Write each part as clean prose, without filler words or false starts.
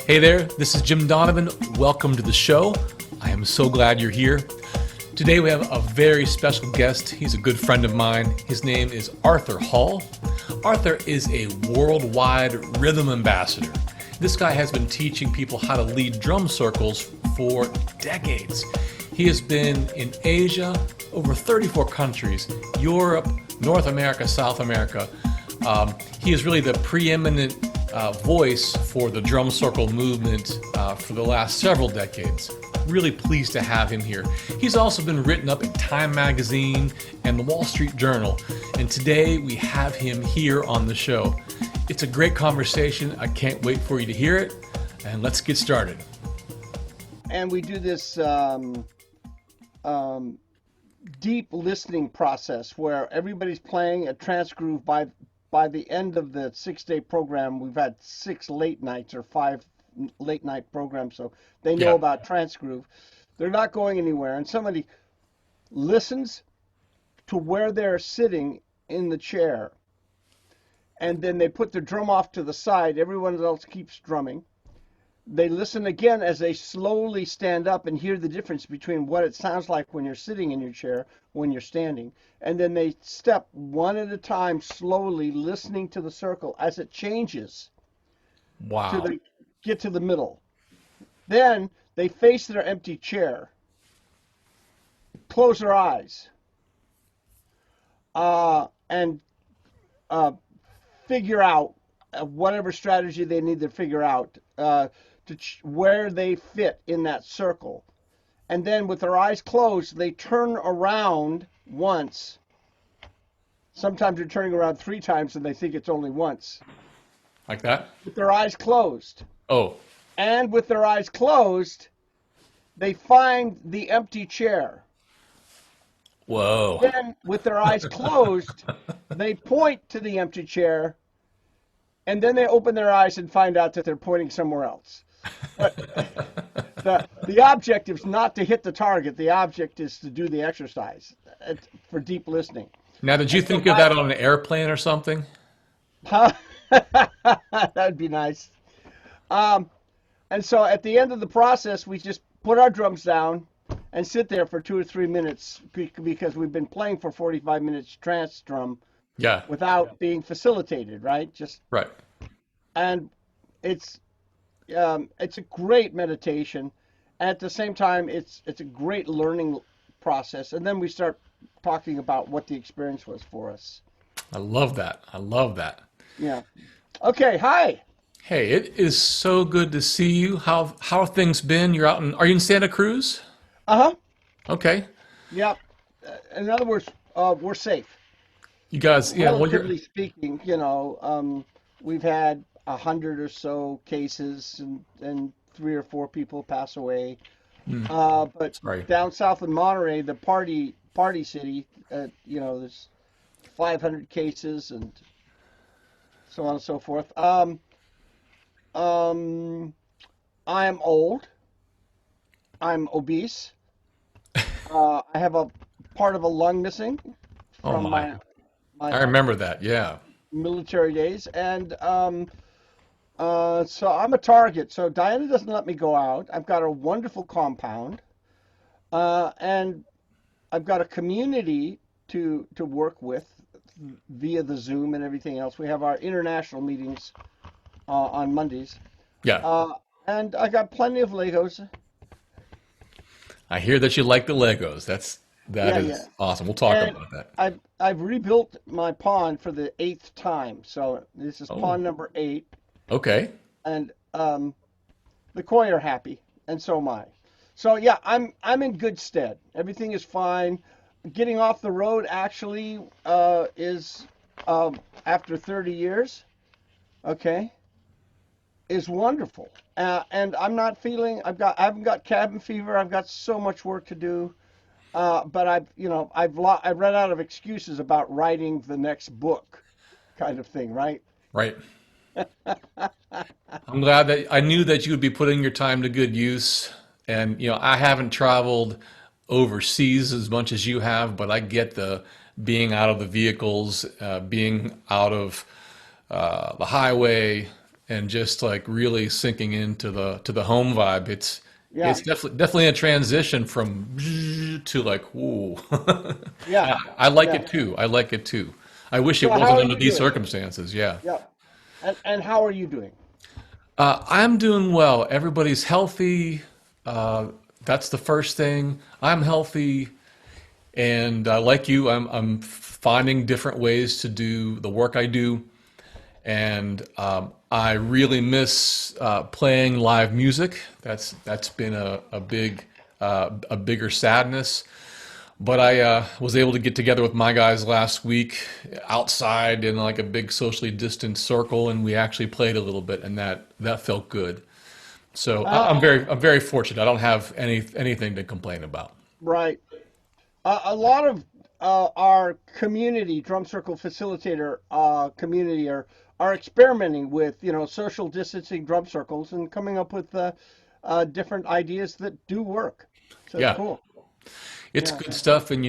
Hey there, this is Jim Donovan. Welcome to the show. I am so glad you're here. Today we have a very special guest. He's a good friend of mine. His name is Arthur Hall. Arthur is a worldwide rhythm ambassador. This guy has been teaching people how to lead drum circles for decades. He has been in Asia, over 34 countries, Europe, North America, South America. He is really the preeminent voice for the drum circle movement for the last several decades. Really pleased to have him here. He's also been written up in Time Magazine and the Wall Street Journal, and today we have him here on the show. It's a great conversation. I can't wait for you to hear it, and let's get started. And we do this deep listening process where everybody's playing a trance groove. By the end of the 6-day program, we've had 6 late nights or 5 late night programs, so they know about trance groove. They're not going anywhere, and somebody listens to where they're sitting in the chair, and then they put their drum off to the side. Everyone else keeps drumming. They listen again as they slowly stand up and hear the difference between what it sounds like when you're sitting in your chair, when you're standing. And then they step one at a time, slowly listening to the circle as it changes. Wow. To get to the middle. Then they face their empty chair, close their eyes, and figure out whatever strategy they need to figure out where they fit in that circle. And then with their eyes closed, they turn around once. Sometimes they're turning around 3 times and they think it's only once. Like that? With their eyes closed. Oh. And with their eyes closed, they find the empty chair. Whoa. Then with their eyes closed, they point to the empty chair, and then they open their eyes and find out that they're pointing somewhere else. But the object is not to hit the target. The object is to do the exercise for deep listening. Now, did you think of that on an airplane or something? Huh? That'd be nice. And so at the end of the process, we just put our drums down and sit there for 2 or 3 minutes because we've been playing for 45 minutes trance drum without being facilitated, right? Right. And it's a great meditation. At the same time, it's a great learning process. And then we start talking about what the experience was for us. I love that. I love that. Yeah. Okay. Hi. Hey, it is so good to see you. How have things been? Are you in Santa Cruz? Uh-huh. Okay. Yep. In other words, we're safe. You guys, Relatively speaking, we've had 100 or so cases and 3 or 4 people pass away. But down south in Monterey, the party city, there's 500 cases and so on and so forth. I'm old. I'm obese. I have a part of a lung missing from my I remember that, yeah. Military days. And so I'm a target. So Diana doesn't let me go out. I've got a wonderful compound. And I've got a community to work with via the Zoom and everything else. We have our international meetings on Mondays. Yeah. And I got plenty of Legos. I hear that you like the Legos. That is awesome. We'll talk about that. I've rebuilt my pond for the 8th time. So this is pond number 8. Okay. And the koi are happy, and so am I. So yeah, I'm in good stead. Everything is fine. Getting off the road actually is after 30 years. Okay. Is wonderful, and I'm not feeling. I haven't got cabin fever. I've got so much work to do, but I've run out of excuses about writing the next book, kind of thing, right? Right. I'm glad that I knew that you would be putting your time to good use, and I haven't traveled overseas as much as you have, but I get the being out of the vehicles, being out of the highway, and just like really sinking into the home vibe. Yeah, It's definitely a transition from to like ooh. yeah, I like yeah. it too. I like it too. I wish it So how wasn't are under you these doing? circumstances. Yeah. Yeah, and how are you doing? I'm doing well. Everybody's healthy. Uh, that's the first thing. I'm healthy, and like you, I'm finding different ways to do the work I do. And I really miss playing live music. That's been a bigger sadness. But I was able to get together with my guys last week outside in like a big socially distanced circle, and we actually played a little bit, and that felt good. So Uh, I'm very fortunate. I don't have anything to complain about. right. A lot of our community, drum circle facilitator community, are experimenting with social distancing drum circles and coming up with different ideas that do work. So it's Yeah, cool. it's Yeah. good stuff, and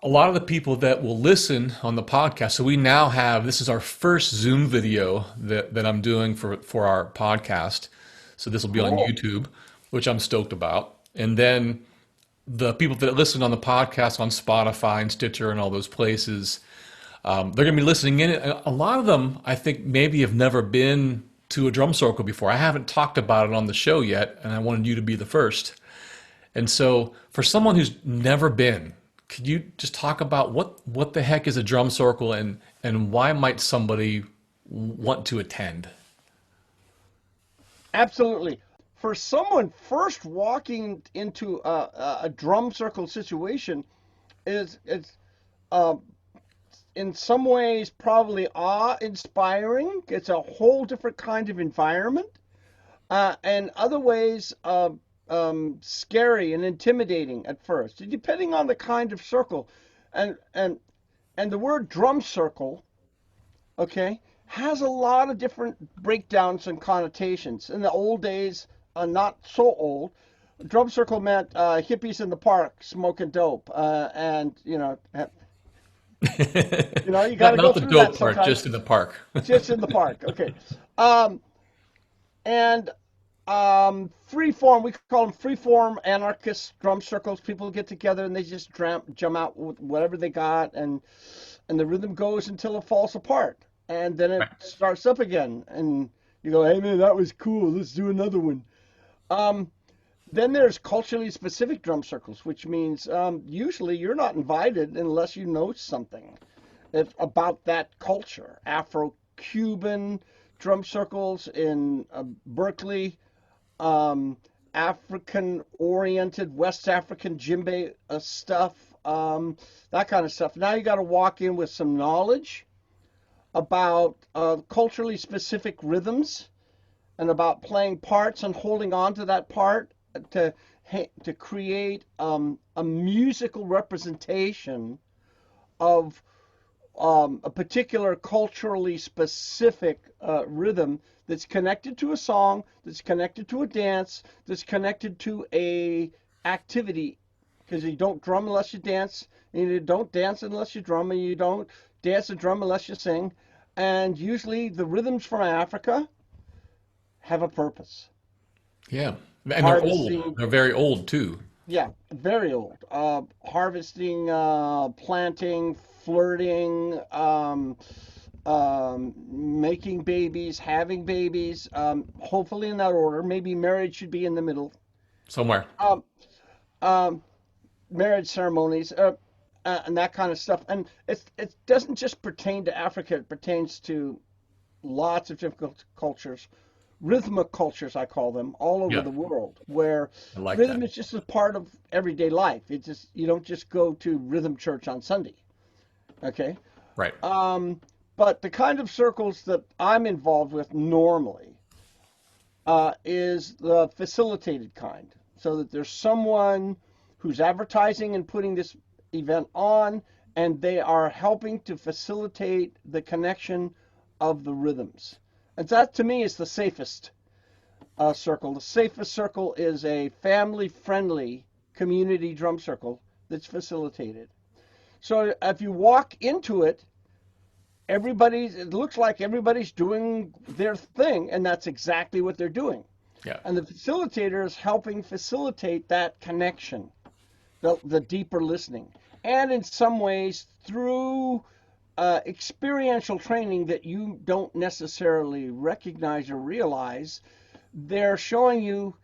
a lot of the people that will listen on the podcast. So we now have this is our first Zoom video that I'm doing for our podcast. So this will be on Cool. YouTube, which I'm stoked about. And then the people that listen on the podcast on Spotify and Stitcher and all those places, they're going to be listening in. And a lot of them, I think, maybe have never been to a drum circle before. I haven't talked about it on the show yet, and I wanted you to be the first. And so, for someone who's never been, could you just talk about what the heck is a drum circle and why might somebody want to attend? Absolutely. For someone first walking into a drum circle situation, is it's um, in some ways probably awe-inspiring. It's a whole different kind of environment, and other ways scary and intimidating at first, depending on the kind of circle, and and and the word drum circle, okay, has a lot of different breakdowns and connotations. In the old days, not so old, drum circle meant hippies in the park smoking dope, and you got to go Not the through that dope part, sometimes. just in the park. Just in the park, okay. Um, and free form, we call them free form anarchist drum circles. People get together and they just jam out with whatever they got, and the rhythm goes until it falls apart, and then it starts up again, and you go, hey man, that was cool. Let's do another one. Um, then there's culturally specific drum circles, which means usually you're not invited unless you know something about that culture. Afro-Cuban drum circles in Berkeley, um, African-oriented, West African djembe stuff, that kind of stuff. Now you got to walk in with some knowledge about culturally specific rhythms and about playing parts and holding on to that part to to create a musical representation of a particular culturally specific rhythm that's connected to a song, that's connected to a dance, that's connected to a activity. Because you don't drum unless you dance, and you don't dance unless you drum, and you don't dance and drum unless you sing. And usually the rhythms from Africa have a purpose. Yeah, and they're old. Harvesting, They're very old too. yeah, very old. Harvesting, planting, flirting, making babies, having babies, hopefully in that order. Maybe marriage should be in the middle. Somewhere. Um, um, Marriage ceremonies, and that kind of stuff. And it doesn't just pertain to Africa, it pertains to lots of difficult cultures, rhythmic cultures, I call them, all over Yeah, the world, where I like rhythm that. is just a part of everyday life. It just you don't just go to rhythm church on Sunday, okay? Right. Um, but the kind of circles that I'm involved with normally is the facilitated kind, so that there's someone who's advertising and putting this event on, and they are helping to facilitate the connection of the rhythms. And that to me is the safest circle. The safest circle is a family friendly community drum circle that's facilitated. So if you walk into it it looks like everybody's doing their thing, and that's exactly what they're doing. Yeah. And the facilitator is helping facilitate that connection, the deeper listening. And in some ways, through experiential training that you don't necessarily recognize or realize, they're showing you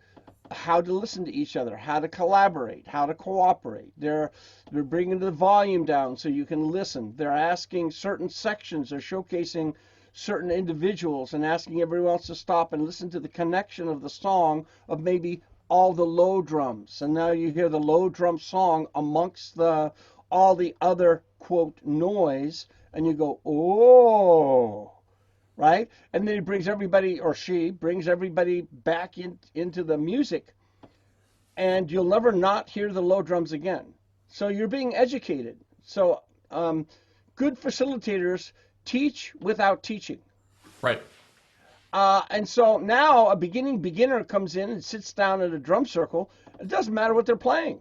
how to listen to each other, how to collaborate, how to cooperate. They're bringing the volume down so you can listen. They're asking certain sections. They're showcasing certain individuals and asking everyone else to stop and listen to the connection of the song of maybe all the low drums. And now you hear the low drum song amongst all the other quote noise, and you go, oh, right? And then he brings everybody, or she brings everybody back into the music, and you'll never not hear the low drums again. So you're being educated. So good facilitators teach without teaching. Right. And so now a beginner comes in and sits down at a drum circle. It doesn't matter what they're playing.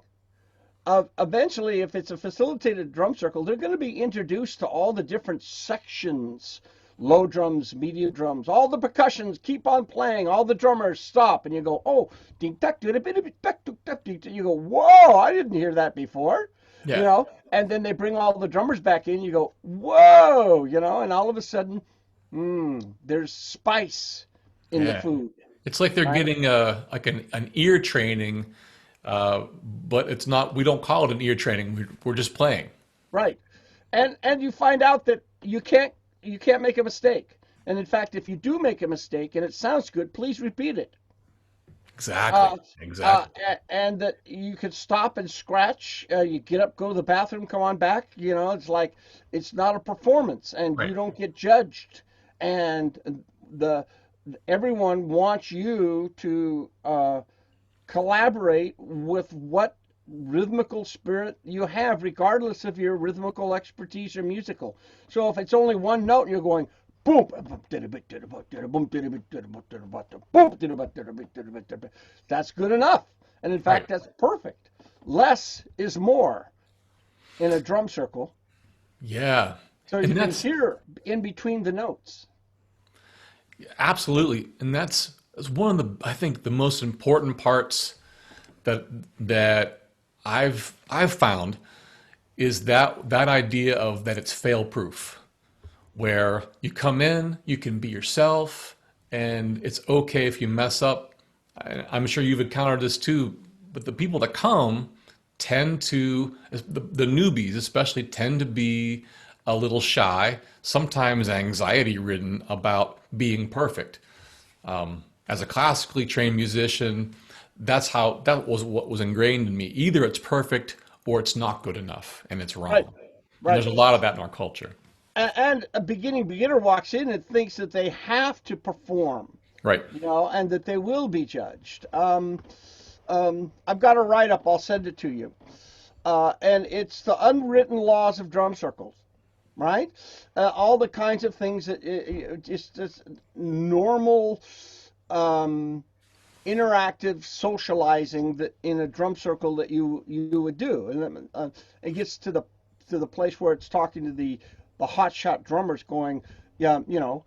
Eventually, if it's a facilitated drum circle, they're going to be introduced to all the different sections, low drums, medium drums, all the percussions keep on playing, all the drummers stop, and you go, oh, ding, duck, do it, you go, whoa, I didn't hear that before, Yeah. you know, and then they bring all the drummers back in, you go, whoa, you know, and all of a sudden, there's spice in the food. It's like they're Right. getting an ear training, but it's not. We don't call it an ear training. We're just playing. Right. And you find out that you can't make a mistake. And in fact, if you do make a mistake and it sounds good, please repeat it. Exactly. Exactly. And that you could stop and scratch. You get up, go to the bathroom, come on back. You know, it's like it's not a performance, and Right. you don't get judged. And the everyone wants you to collaborate with what rhythmical spirit you have, regardless of your rhythmical expertise or musical. So if it's only one note, you're going boom, that's good enough. And in Right. fact, that's perfect. Less is more in a drum circle. Yeah. So And you can that's hear in between the notes. absolutely, and that's one of the I think the most important parts that I've found is that idea of that it's fail proof, where you come in, you can be yourself, and it's okay if you mess up. I'm sure you've encountered this too, but the people that come tend to, the newbies especially, tend to be a little shy, sometimes anxiety ridden about being perfect. As a classically trained musician, that was what was ingrained in me. Either it's perfect or it's not good enough, and it's Right, wrong. And there's right. a lot of that in our culture. And a beginner walks in and thinks that they have to perform, Right. you know, and that they will be judged. I've got a write-up. I'll send it to you. And it's the unwritten laws of drum circles, right? All the kinds of things that just normal interactive socializing that in a drum circle that you would do, and it gets to the place where it's talking to the hotshot drummers, going, yeah, you know,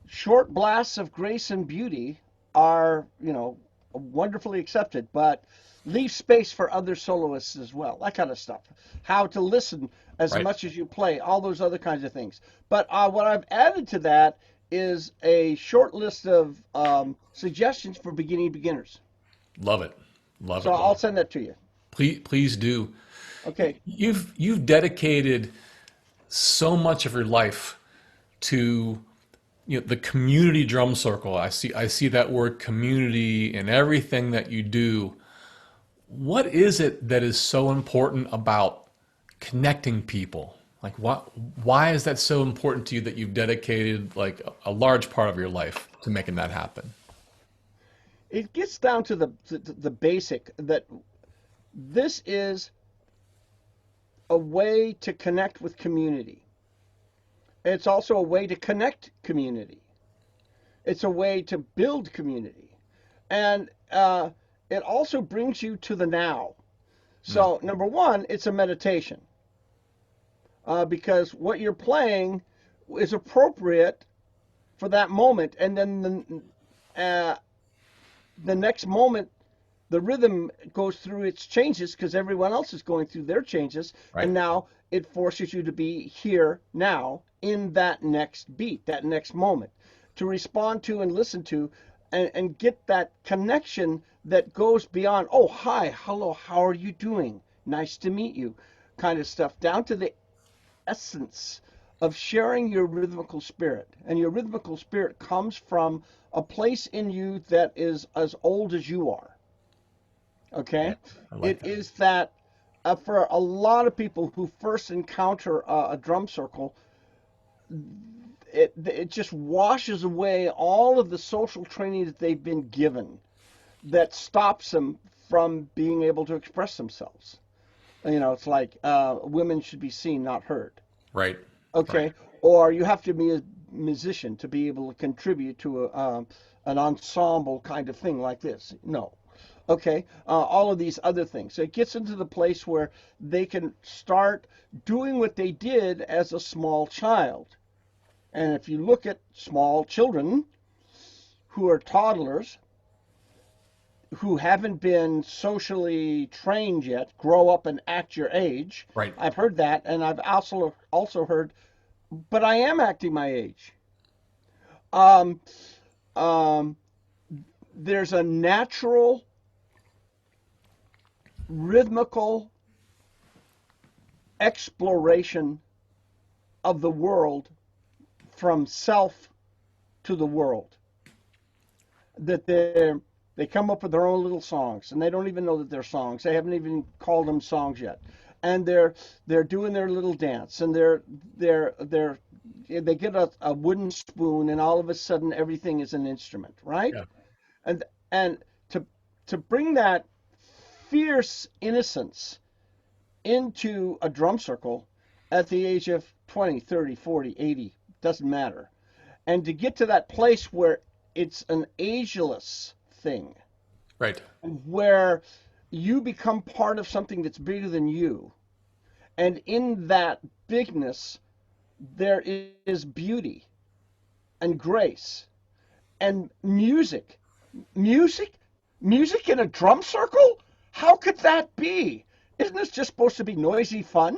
short blasts of grace and beauty are, you know, wonderfully accepted, but leave space for other soloists as well, that kind of stuff. How to listen as Right. much as you play, all those other kinds of things. But what I've added to that is a short list of suggestions for beginners. Love it. Love So it. Love I'll it. send that to you. Please do. Okay. You've dedicated so much of your life to the community drum circle. I see that word community in everything that you do. What is it that is so important about connecting people? Like why is that so important to you that you've dedicated like a large part of your life to making that happen? It gets down to the basic that this is a way to connect with community. It's also a way to connect community. It's a way to build community. And it also brings you to the now. Mm. So, number one, it's a meditation because what you're playing is appropriate for that moment, and then the next moment the rhythm goes through its changes because everyone else is going through their changes, Right. and now it forces you to be here now in that next beat, that next moment, to respond to and listen to, and get that connection that goes beyond, oh, hi, hello, how are you doing? Nice to meet you, kind of stuff, down to the essence of sharing your rhythmical spirit. And your rhythmical spirit comes from a place in you that is as old as you are. Yeah, Okay? I like It that. is that for a lot of people who first encounter a drum circle, it just washes away all of the social training that they've been given that stops them from being able to express themselves. You know, it's like women should be seen, not heard. Right. Right. Okay, or you have to be a musician to be able to contribute to an ensemble kind of thing like this. No. Okay, all of these other things. So it gets into the place where they can start doing what they did as a small child. And if you look at small children who are toddlers, who haven't been socially trained yet, grow up and act your age. Right. I've heard that, and I've also heard, but I am acting my age. Um, um, there's a natural, rhythmical exploration of the world from self to the world that they come up with their own little songs, and they don't even know that they're songs. They haven't even called them songs yet, and they're doing their little dance, and they're they get a wooden spoon, and all of a sudden everything is an instrument, right? Yeah. And and to to bring that fierce innocence into a drum circle at the age of 20, 30, 40, 80, doesn't matter. And to get to that place where it's an ageless thing, Right. where you become part of something that's bigger than you. And in that bigness, there is beauty and grace and music. Music? Music in a drum circle? How could that be? Isn't this just supposed to be noisy fun?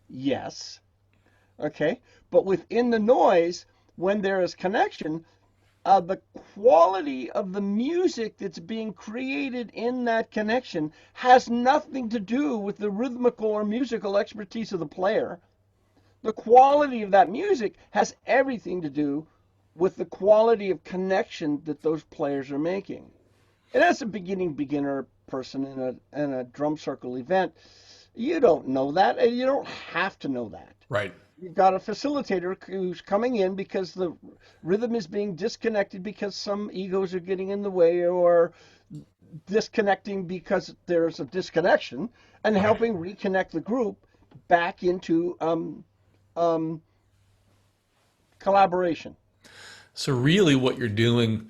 Yes. Okay. But within the noise, when there is connection, the quality of the music that's being created in that connection has nothing to do with the rhythmical or musical expertise of the player. The quality of that music has everything to do with the quality of connection that those players are making. And as a beginner person in a drum circle event, you don't know that, and you don't have to know that. Right. You've got a facilitator who's coming in because the rhythm is being disconnected because some egos are getting in the way, or disconnecting because there's a disconnection, and Right. helping reconnect the group back into um, collaboration. So really what you're doing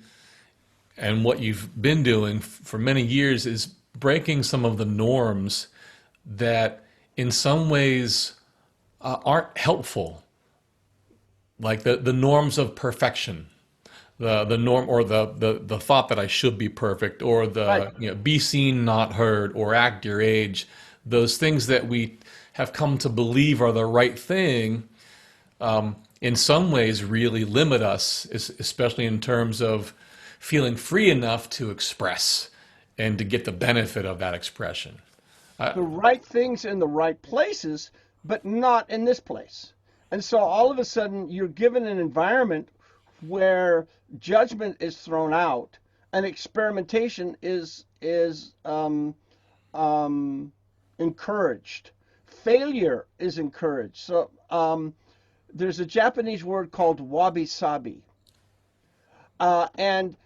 and what you've been doing for many years is breaking some of the norms that in some ways aren't helpful, like the norms of perfection, the norm, or the thought that I should be perfect, or Right. the, be seen not heard, or act your age. Those things that we have come to believe are the right thing in some ways really limit us, especially in terms of feeling free enough to express and to get the benefit of that expression. The right things in the right places, but not in this place. And so all of a sudden, you're given an environment where judgment is thrown out and experimentation is encouraged. Failure is encouraged. So there's a Japanese word called wabi sabi, and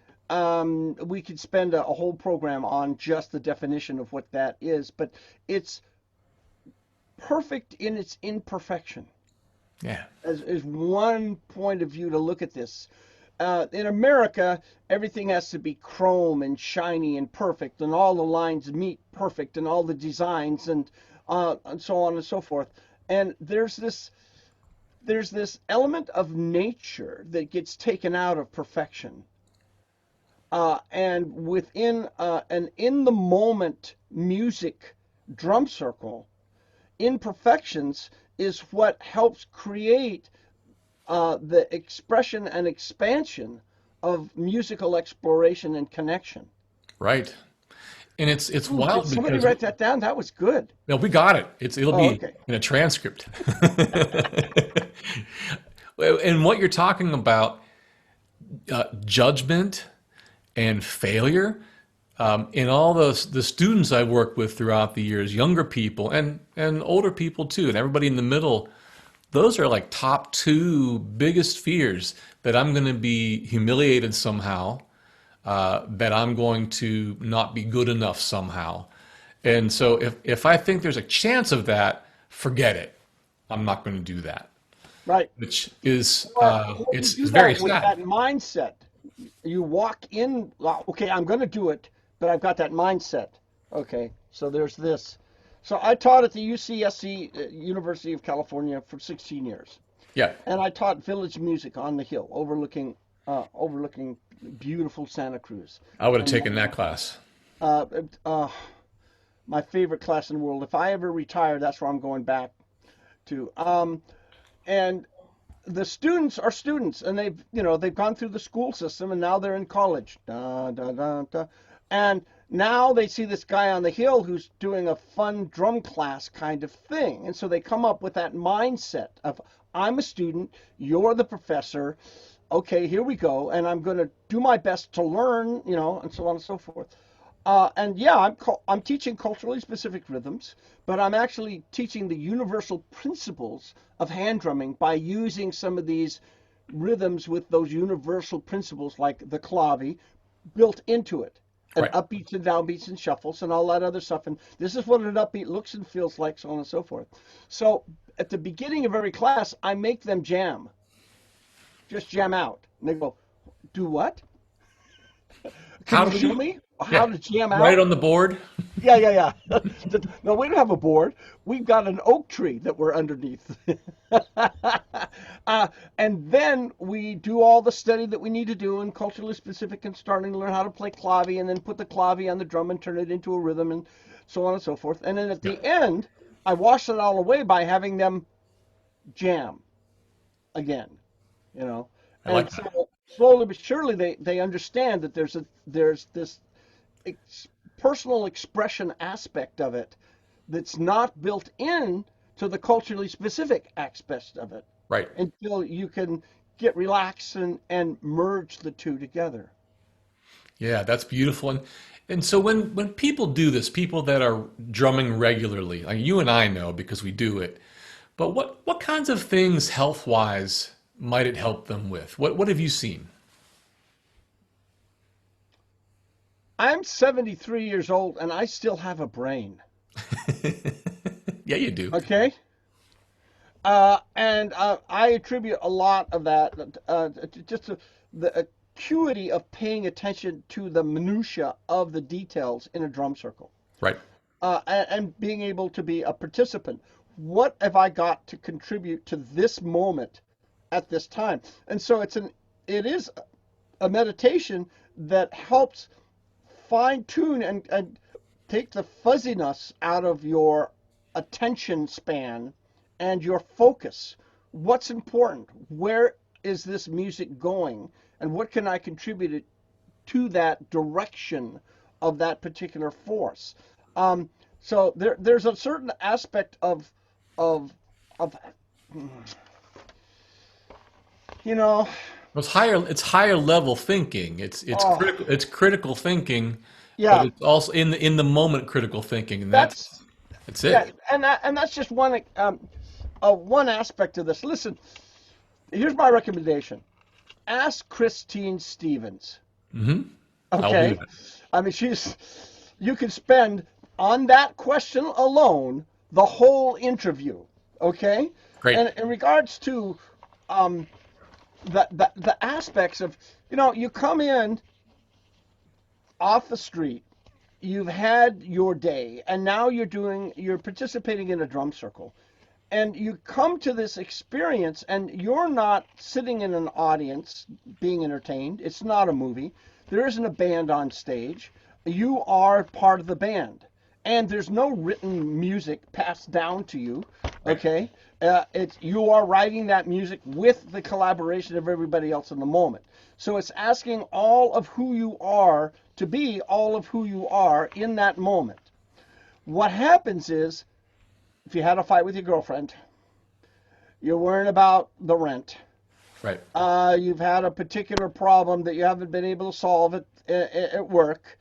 we could spend a whole program on just the definition of what that is, but it's perfect in its imperfection, Yeah. as one point of view to look at this. In America, everything has to be chrome and shiny and perfect, and all the lines meet perfect, and all the designs, and so on and so forth. And there's this there's this element of nature that gets taken out of perfection. And within an in the moment music drum circle, imperfections is what helps create the expression and expansion of musical exploration and connection. Right. And it's Ooh, did wild somebody because write that down? That was good. no, we got it. It'll Oh, be okay. in a transcript. And what you're talking about, judgment and failure, in all the students I've worked with throughout the years, younger people and older people too, and everybody in the middle, those are like top two biggest fears that I'm going to be humiliated somehow, that I'm going to not be good enough somehow. And so if I think there's a chance of that, forget it. I'm not going to do that, Right. which is Well, you it's do very that with sad. that mindset. You walk in, well, okay, I'm going to do it, but I've got that mindset. Okay, so there's this. So I taught at the UCSC, University of California, for 16 years, Yeah, and I taught village music on the hill, overlooking beautiful Santa Cruz. I would have And taken that class. uh, uh, my favorite class in the world. If I ever retire, that's where I'm going back to. And the students are students, and they've gone through the school system, and now they're in college. Da, da, da, da. And now they see this guy on the hill who's doing a fun drum class kind of thing, and so they come up with that mindset of, I'm a student, you're the professor. Okay, here we go, and I'm going to do my best to learn, and so on and so forth. And yeah, I'm teaching culturally specific rhythms, but I'm actually teaching the universal principles of hand drumming by using some of these rhythms with those universal principles like the clavi built into it, and Right. upbeats and downbeats and shuffles and all that other stuff. And this is what an upbeat looks and feels like, so on and so forth. So at the beginning of every class, I make them jam, just jam out. And they go, do what? Can How you do show we? me how Yeah, to jam write it out? on the board. Yeah. No, we don't have a board. We've got an oak tree that we're underneath. And then we do all the study that we need to do and culturally specific and starting to learn how to play clavi and then put the clavi on the drum and turn it into a rhythm and so on and so forth. And then at Yeah, the end, I wash it all away by having them jam again, you know. I like And that. so slowly but surely they understand that there's this ex personal expression aspect of it that's not built in to the culturally specific aspect of it Right. until you can get relaxed and merge the two together. Yeah, that's beautiful. And so when people do this, people that are drumming regularly, like you and I know because we do it, but what kinds of things health wise might it help them with? What have you seen? I'm 73 years old and I still have a brain. Yeah, you do. Okay? And I attribute a lot of that just to the acuity of paying attention to the minutia of the details in a drum circle, Right. and being able to be a participant. What have I got to contribute to this moment at this time? And so it is a meditation that helps fine tune and take the fuzziness out of your attention span and your focus. What's important? Where is this music going? And what can I contribute to that direction of that particular force? Um, so there's a certain aspect of of you know It's higher level thinking. oh It's critical thinking, but yeah, it's also in the moment critical thinking, and that's that's yeah, it. and that's just one aspect of this. Listen, here's my recommendation. Ask Christine Stevens. I'll do Okay? that. I mean, you can spend on that question alone the whole interview. Okay? Great. And in regards to um, the aspects of, you come in off the street, you've had your day, and now you're participating in a drum circle. and you come to this experience, and you're not sitting in an audience being entertained. It's not a movie. There isn't a band on stage. You are part of the band, and there's no written music passed down to you. Right. Okay, it's you are writing that music with the collaboration of everybody else in the moment. So it's asking all of who you are to be all of who you are in that moment. What happens is, if you had a fight with your girlfriend, you're worrying about the rent. Right. You've had a particular problem that you haven't been able to solve at work.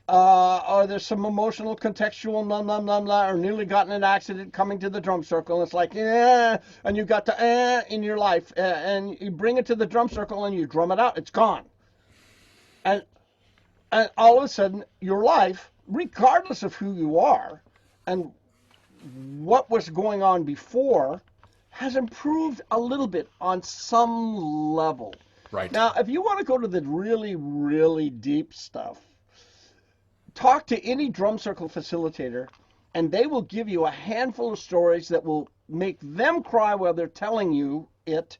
Or there's some emotional, contextual, or nearly gotten in an accident coming to the drum circle. It's like, and you got the in your life, and you bring it to the drum circle and you drum it out. It's gone. And all of a sudden, your life, regardless of who you are and what was going on before, has improved a little bit on some level. Right. Now, if you want to go to the really, really deep stuff, talk to any drum circle facilitator, and they will give you a handful of stories that will make them cry while they're telling you it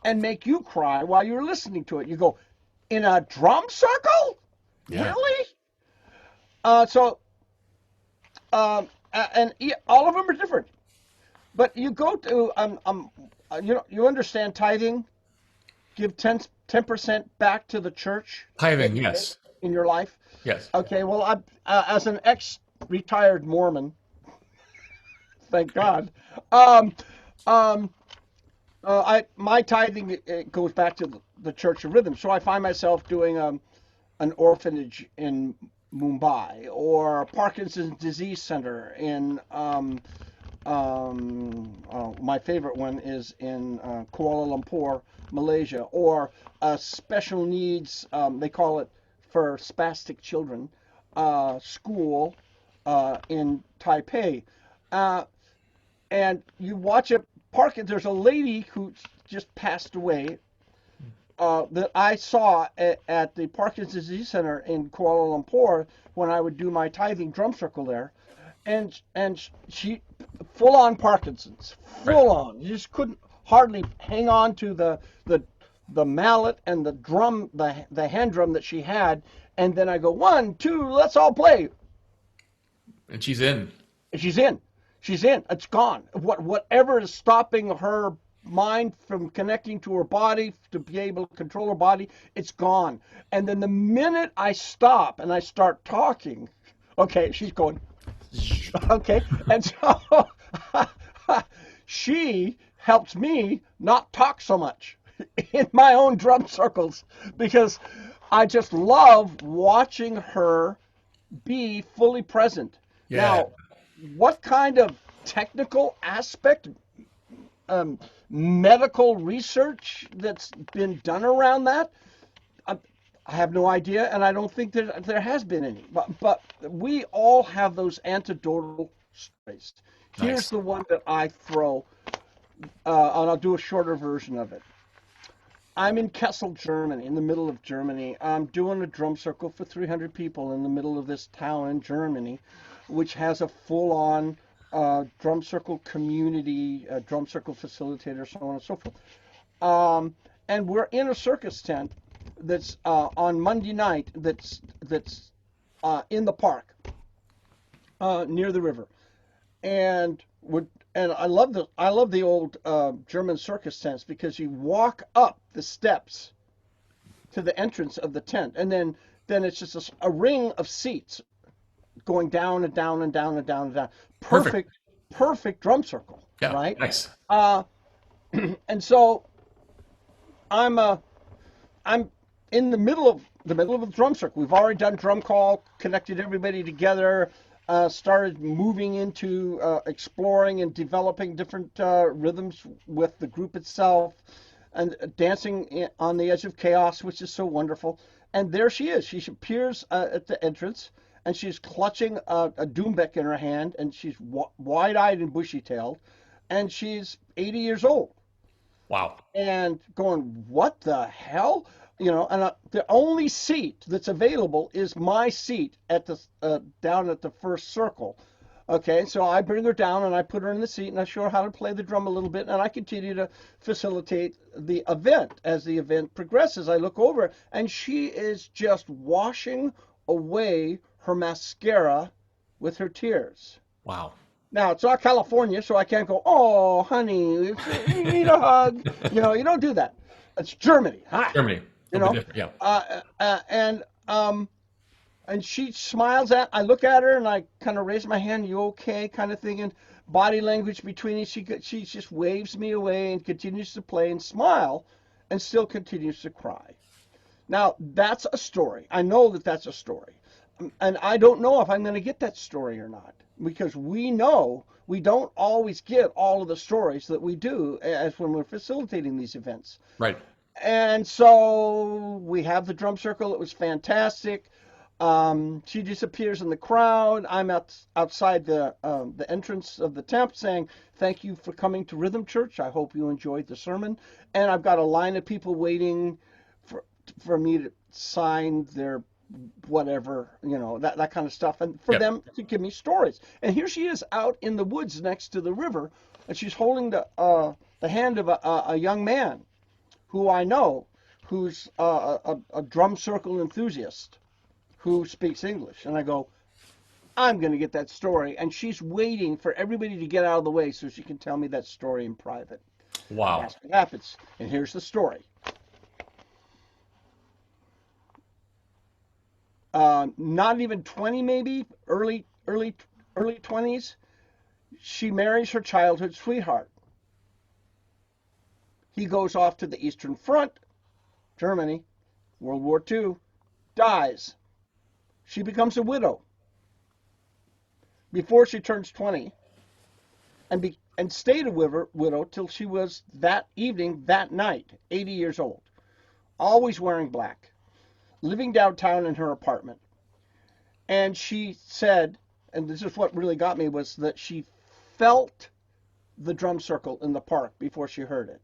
and make you cry while you're listening to it. You go, in a drum circle? Yeah. Really? And all of them are different. But you go to, you understand tithing? Give 10% back to the church? Tithing, yes. In your life? Yes. Okay, well, as an ex-retired Mormon, thank God, my tithing it goes back to the Church of Rhythm. So I find myself doing an orphanage in Mumbai, or a Parkinson's disease center in my favorite one is in Kuala Lumpur, Malaysia, or special needs, they call it for spastic children, school in Taipei. And you watch it, there's a lady who just passed away that I saw at the Parkinson's Disease Center in Kuala Lumpur when I would do my tithing drum circle there. And she, full on Parkinson's, full on. You just couldn't hardly hang on to the mallet and the drum, the hand drum that she had. And then I go, 1, 2, let's all play. And she's in. She's in. She's in. It's gone. Whatever is stopping her mind from connecting to her body to be able to control her body, it's gone. And then the minute I stop and I start talking, okay, she's going, okay. And so she helps me not talk so much in my own drum circles, because I just love watching her be fully present. Yeah. Now, what kind of technical aspect, medical research that's been done around that, I have no idea, and I don't think that there has been any. But we all have those anecdotal stories. Nice. Here's the one that I throw, and I'll do a shorter version of it. I'm in Kessel, Germany, in the middle of Germany. I'm doing a drum circle for 300 people in the middle of this town in Germany, which has a full-on drum circle community, drum circle facilitator, so on and so forth. And we're in a circus tent that's on Monday night that's in the park near the river, and I love the old German circus tents, because you walk up the steps to the entrance of the tent, and then it's just a ring of seats going down and down and down and down and down. Perfect drum circle. Yeah, right? Nice. And so I'm in the middle of a drum circle. We've already done drum call, connected everybody together, started moving into exploring and developing different rhythms with the group itself, and dancing on the edge of chaos, which is so wonderful. And there she is. She appears at the entrance, and she's clutching a doumbek in her hand, and she's wide-eyed and bushy-tailed, and she's 80 years old. Wow. And going, what the hell? And the only seat that's available is my seat at the down at the first circle, Okay, so I bring her down and I put her in the seat and I show her how to play the drum a little bit and I continue to facilitate the event. As the event progresses, I look over and she is just washing away her mascara with her tears. Wow. Now, it's not California, so I can't go, oh, honey, you need a hug. You don't do that. It's Germany. Hi. Germany, a You little bit know, different. Yeah. and she smiles I look at her and I kind of raise my hand, you okay, kind of thing, and body language between us, she just waves me away and continues to play and smile and still continues to cry. Now, that's a story. I know that that's a story. And I don't know if I'm going to get that story or not because we know we don't always get all of the stories that we do as when we're facilitating these events. Right. And so we have the drum circle. It was fantastic. She disappears in the crowd. I'm outside the entrance of the tent saying, thank you for coming to Rhythm Church. I hope you enjoyed the sermon. And I've got a line of people waiting for me to sign their whatever, that kind of stuff. And for them to give me stories. And here she is out in the woods next to the river. And she's holding the hand of a young man who I know, who's a drum circle enthusiast who speaks English. And I go, I'm going to get that story. And she's waiting for everybody to get out of the way so she can tell me that story in private. Wow. And that's what happens. And here's the story. Not even 20, maybe, early 20s, she marries her childhood sweetheart. He goes off to the Eastern Front, Germany, World War II, dies. She becomes a widow before she turns 20 and stayed a widow till she was that evening, that night, 80 years old, always wearing black, living downtown in her apartment. And she said, and this is what really got me, was that she felt the drum circle in the park before she heard it.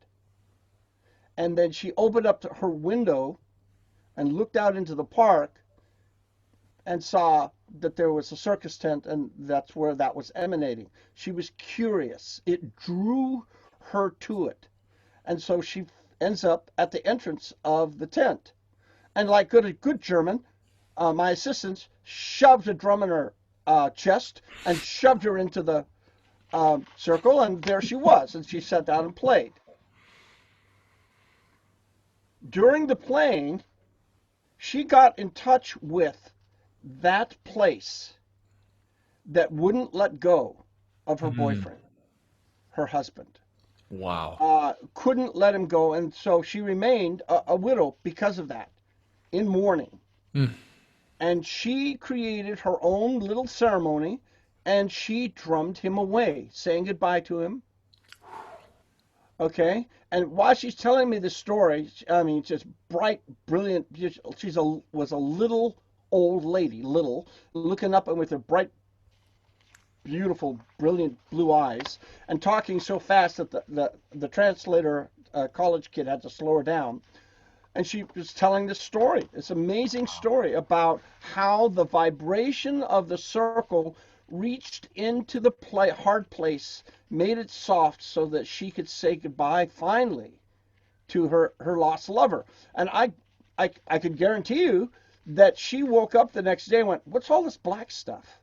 And then she opened up her window and looked out into the park and saw that there was a circus tent, and that's where that was emanating. She was curious. It drew her to it. And so she ends up at the entrance of the tent. And like good German, my assistant shoved a drum in her chest and shoved her into the circle, and there she was. And she sat down and played. During the playing, she got in touch with that place that wouldn't let go of her boyfriend, her husband. Wow. Couldn't let him go, and so she remained a widow because of that, in mourning. And she created her own little ceremony, and she drummed him away, saying goodbye to him. Okay? And while she's telling me the story, I mean, just bright, brilliant, was a little old lady, looking up and with her bright, beautiful, brilliant blue eyes, and talking so fast that the translator, college kid, had to slow her down. And she was telling this story, this amazing story about how the vibration of the circle reached into the hard place, made it soft so that she could say goodbye finally to her lost lover. And I could guarantee you that she woke up the next day and went, what's all this black stuff?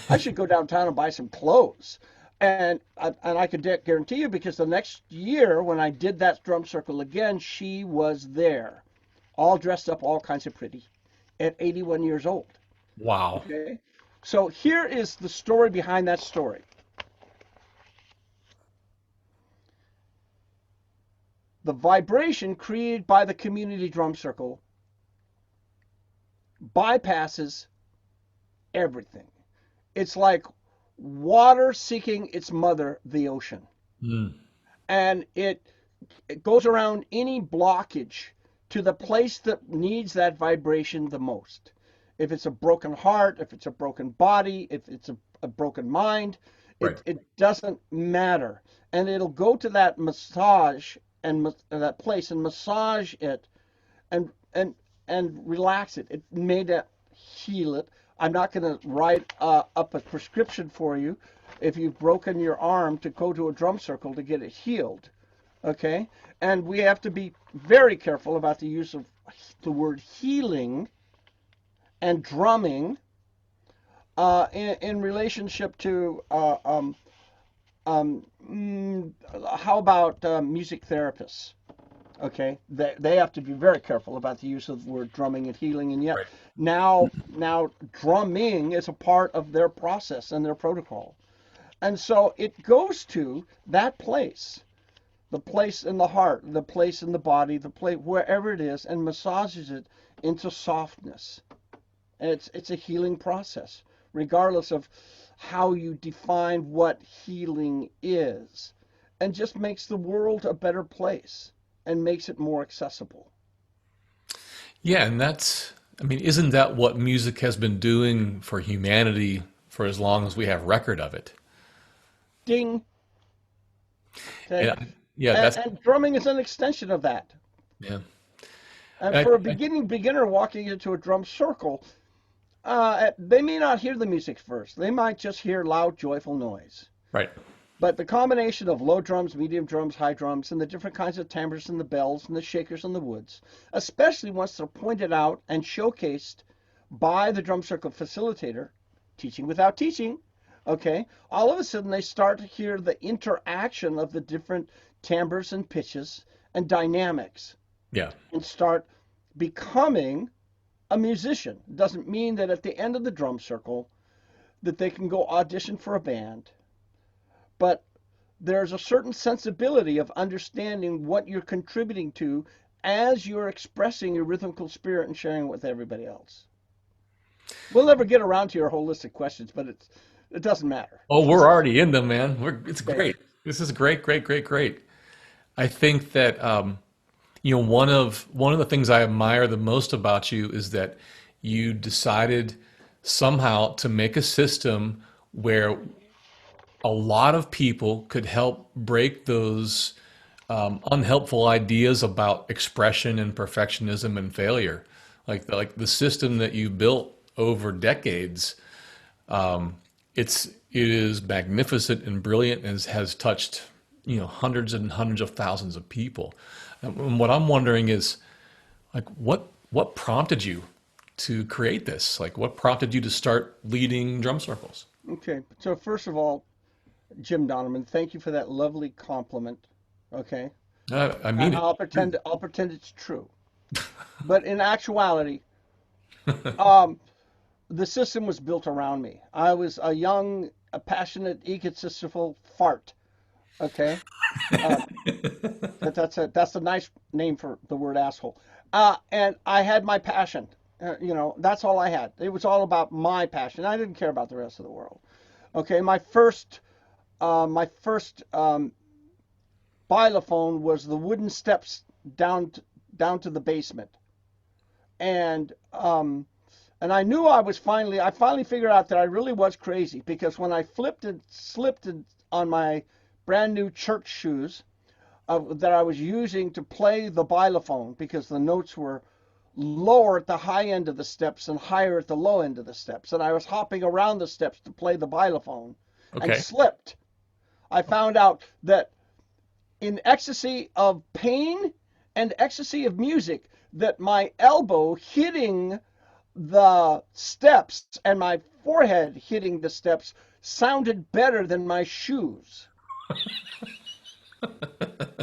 I should go downtown and buy some clothes. And I could guarantee you, because the next year when I did that drum circle again, she was there, all dressed up, all kinds of pretty, at 81 years old. Wow. Okay? So here is the story behind that story. The vibration created by the community drum circle bypasses everything. It's like water seeking its mother, the ocean. And it goes around any blockage to the place that needs that vibration the most. If it's a broken heart, if it's a broken body, if it's a broken mind, Right. it doesn't matter. And it'll go to that massage and that place and massage it and relax it. It made a heal it. I'm not going to write up a prescription for you if you've broken your arm to go to a drum circle to get it healed. Okay? And we have to be very careful about the use of the word healing and drumming in relationship to how about music therapists? Okay, they have to be very careful about the use of the word drumming and healing, and yet Right. now drumming is a part of their process and their protocol, and so it goes to that place, the place in the heart, the place in the body, the place wherever it is, and massages it into softness. And it's a healing process, regardless of how you define what healing is, and just makes the world a better place and makes it more accessible. Yeah, and I mean, isn't that what music has been doing for humanity for as long as we have record of it? Ding. Okay. Yeah, And drumming is an extension of that. yeah. And I, for a I, beginner walking into a drum circle, they may not hear the music first. They might just hear loud, joyful noise. right. But the combination of low drums, medium drums, high drums, and the different kinds of timbres and the bells and the shakers and the woods, especially once they're pointed out and showcased by the drum circle facilitator, teaching without teaching, okay, all of a sudden they start to hear the interaction of the different timbres and pitches and dynamics Yeah. and start becoming a musician. It doesn't mean that at the end of the drum circle that they can go audition for a band, but there's a certain sensibility of understanding what you're contributing to as you're expressing your rhythmical spirit and sharing it with everybody else. We'll never get around to your holistic questions, but it doesn't matter. Oh, we're already in them, man. It's Okay. great. This is great, great, great, great. I think that one of the things I admire the most about you is that you decided somehow to make a system where a lot of people could help break those unhelpful ideas about expression and perfectionism and failure. Like the system that you built over decades, it is magnificent and brilliant and has touched hundreds and hundreds of thousands of people. And what I'm wondering is like what prompted you to create this? Like what prompted you to start leading drum circles? Okay. So first of all, Jim Donovan, thank you for that lovely compliment. Okay. I mean it. I'll pretend it's true. But in actuality, um, the system was built around me. I was a young, a passionate, egotistical fart. Okay. Uh, that's a nice name for the word asshole. And I had my passion. That's all I had. It was all about my passion. I didn't care about the rest of the world. Okay. My first xylophone was the wooden steps down to the basement, and I knew I finally figured out that I really was crazy because when I flipped and slipped on my brand new church shoes that I was using to play the xylophone because the notes were lower at the high end of the steps and higher at the low end of the steps, and I was hopping around the steps to play the xylophone and Okay. slipped. I found out that in ecstasy of pain and ecstasy of music, that my elbow hitting the steps and my forehead hitting the steps sounded better than my shoes.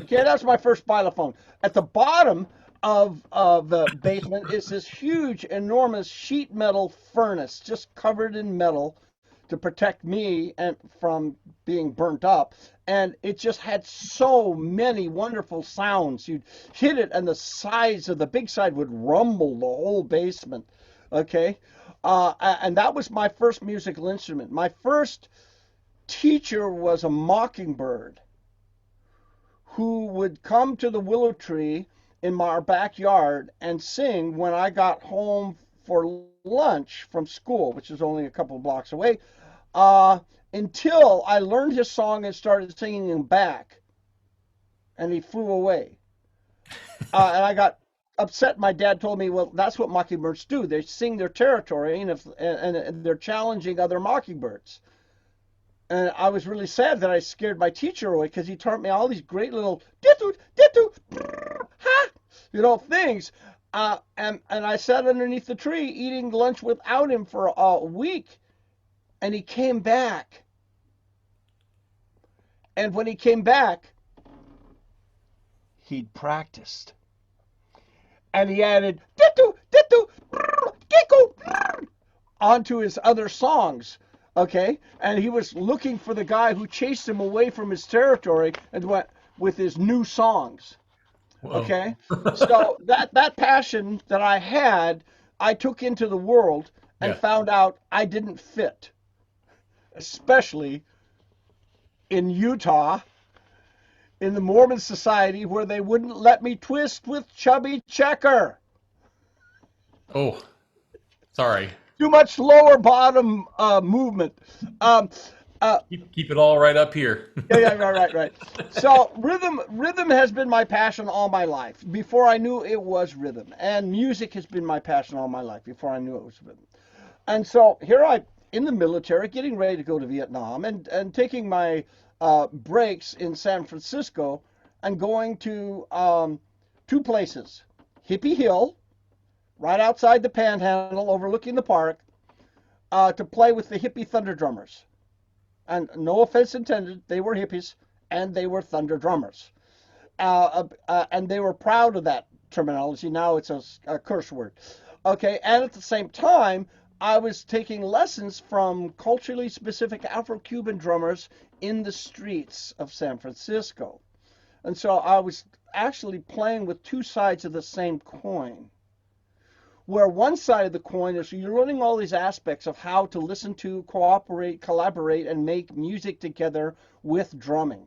Okay, that's my first xylophone. At the bottom of the basement is this huge, enormous sheet metal furnace, just covered in metal to protect me and from being burnt up. And it just had so many wonderful sounds. You'd hit it, and the sides of the big side would rumble the whole basement. Okay, and that was my first musical instrument. My first teacher was a mockingbird who would come to the willow tree in our backyard and sing when I got home for lunch from school, which is only a couple of blocks away, uh, until I learned his song and started singing him back, and he flew away. And I got upset. My dad told me, well, that's what mockingbirds do. They sing their territory, and they're challenging other mockingbirds. And I was really sad that I scared my teacher away because he taught me all these great little ditu, ha, things. And I sat underneath the tree eating lunch without him for a week. And he came back. And when he came back, he'd practiced. And he added ditu, kiku, onto his other songs. Okay, and he was looking for the guy who chased him away from his territory and went with his new songs. Whoa. Okay, so that passion that I had, I took into the world and found out I didn't fit, especially in Utah, in the Mormon society where they wouldn't let me twist with Chubby Checker. Oh, sorry. Too much lower bottom movement. Keep it all right up here. Yeah, right. So rhythm has been my passion all my life. Before I knew it was rhythm, and music has been my passion all my life. Before I knew it was rhythm, and so here I in the military, getting ready to go to Vietnam, and taking my breaks in San Francisco, and going to two places: Hippie Hill, right outside the Panhandle, overlooking the park, to play with the hippie thunder drummers. And no offense intended, they were hippies and they were thunder drummers. And they were proud of that terminology. Now it's a curse word. Okay, and at the same time, I was taking lessons from culturally specific Afro-Cuban drummers in the streets of San Francisco. And so I was actually playing with two sides of the same coin. Where one side of the coin is you're learning all these aspects of how to listen to, cooperate, collaborate, and make music together with drumming.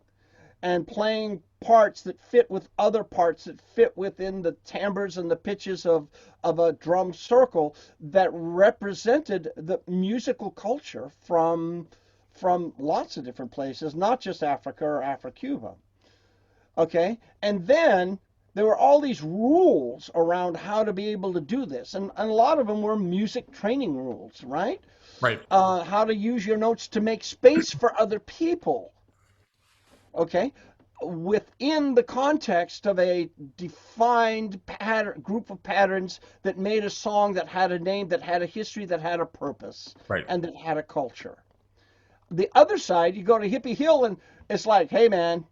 And playing parts that fit with other parts that fit within the timbres and the pitches of a drum circle that represented the musical culture from lots of different places, not just Africa or Afro-Cuba. Okay? And then there were all these rules around how to be able to do this. And a lot of them were music training rules, right? Right. How to use your notes to make space for other people. Okay? Within the context of a defined group of patterns that made a song that had a name, that had a history, that had a purpose, right, and that had a culture. The other side, you go to Hippie Hill and it's like, hey man,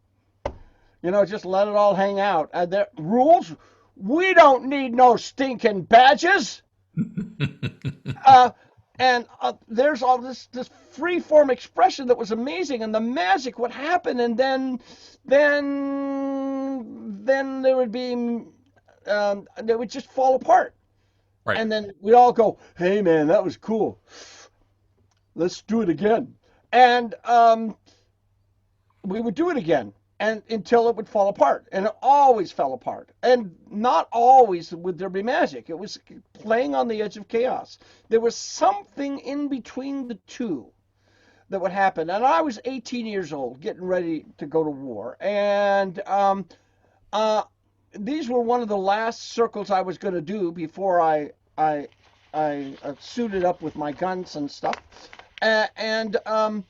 just let it all hang out. There rules. We don't need no stinking badges. And there's all this free form expression that was amazing, and the magic would happen, and then there would be they would just fall apart. Right. And then we'd all go, "Hey man, that was cool. Let's do it again." And we would do it again. And until it would fall apart, and it always fell apart, and not always would there be magic. It was playing on the edge of chaos. There was something in between the two that would happen, and I was 18 years old, getting ready to go to war, and these were one of the last circles I was going to do before I suited up with my guns and stuff, and I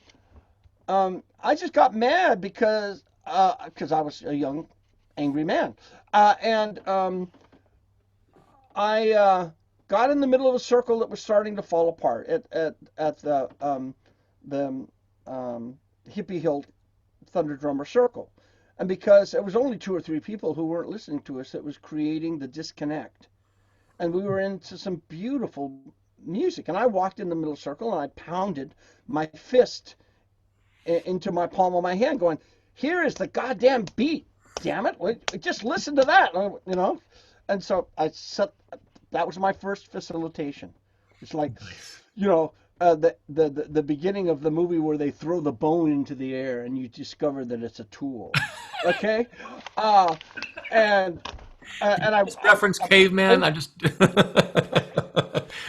just got mad because I was a young, angry man. And I got in the middle of a circle that was starting to fall apart at the Hippie Hill Thunder Drummer Circle. And because it was only 2 or 3 people who weren't listening to us, that was creating the disconnect. And we were into some beautiful music. And I walked in the middle circle and I pounded my fist into my palm of my hand going, here is the goddamn beat, damn it. Just listen to that, And so that was my first facilitation. It's like, the beginning of the movie where they throw the bone into the air and you discover that it's a tool. Okay? And I just reference caveman. I just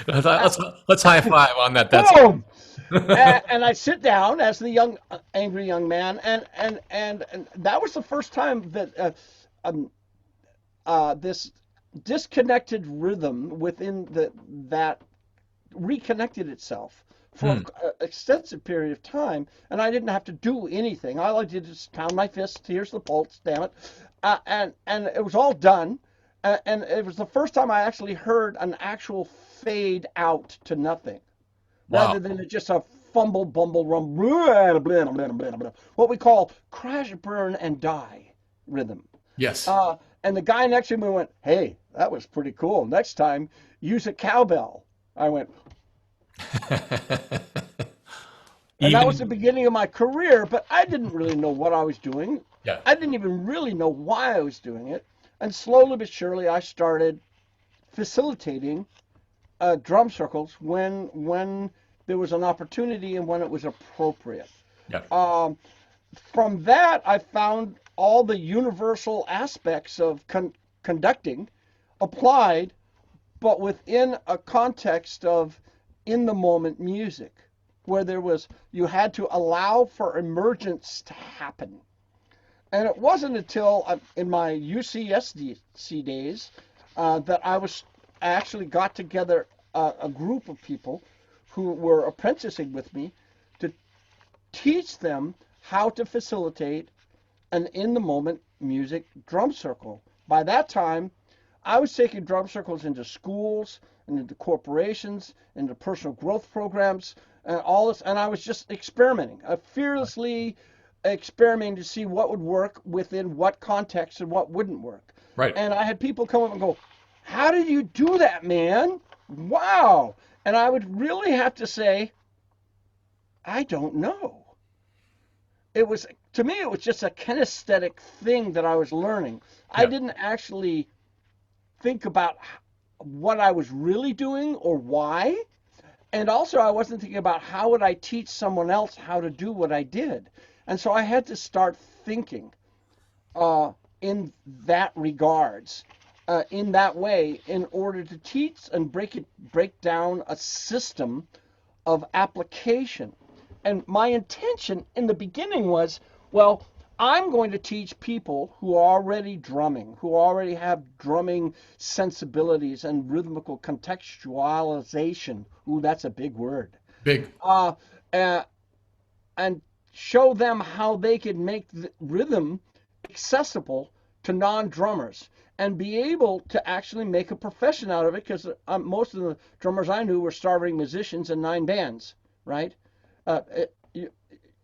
let's high five on that. That's boom! And I sit down as the angry young man, and that was the first time that this disconnected rhythm within that reconnected itself for an extensive period of time, and I didn't have to do anything. All I did is pound my fist. Here's the pulse, damn it, and it was all done. And it was the first time I actually heard an actual fade out to nothing, rather Wow. than just a fumble, bumble, rum, blah, blah, blah, blah, blah, what we call crash, burn, and die rhythm. Yes. And the guy next to me went, "Hey, that was pretty cool. Next time, use a cowbell." I went, and that was the Even, beginning of my career, but I didn't really know what I was doing. yeah. I didn't even really know why I was doing it. And slowly but surely, I started facilitating drum circles when there was an opportunity and when it was appropriate. Yeah. From that, I found all the universal aspects of conducting applied, but within a context of in the moment music, where you had to allow for emergence to happen. And it wasn't until in my UCSC days that I actually got together a group of people who were apprenticing with me to teach them how to facilitate an in the moment music drum circle. By that time, I was taking drum circles into schools and into corporations, into personal growth programs, and all this. And I was just experimenting, fearlessly experimenting to see what would work within what context and what wouldn't work. Right. And I had people come up and go, "How did you do that, man? Wow!" And I would really have to say, "I don't know." It was, to me, it was just a kinesthetic thing that I was learning. I Yeah. didn't actually think about what I was really doing or why. And also, I wasn't thinking about how would I teach someone else how to do what I did. And so I had to start thinking in that regards, in that way, in order to teach and break down a system of application. And my intention in the beginning was, well, I'm going to teach people who are already drumming, who already have drumming sensibilities and rhythmical contextualization. Ooh, that's a big word. Big. Uh, uh, and show them how they can make the rhythm accessible to non-drummers and be able to actually make a profession out of it, because most of the drummers I knew were starving musicians in 9 bands, right? Uh,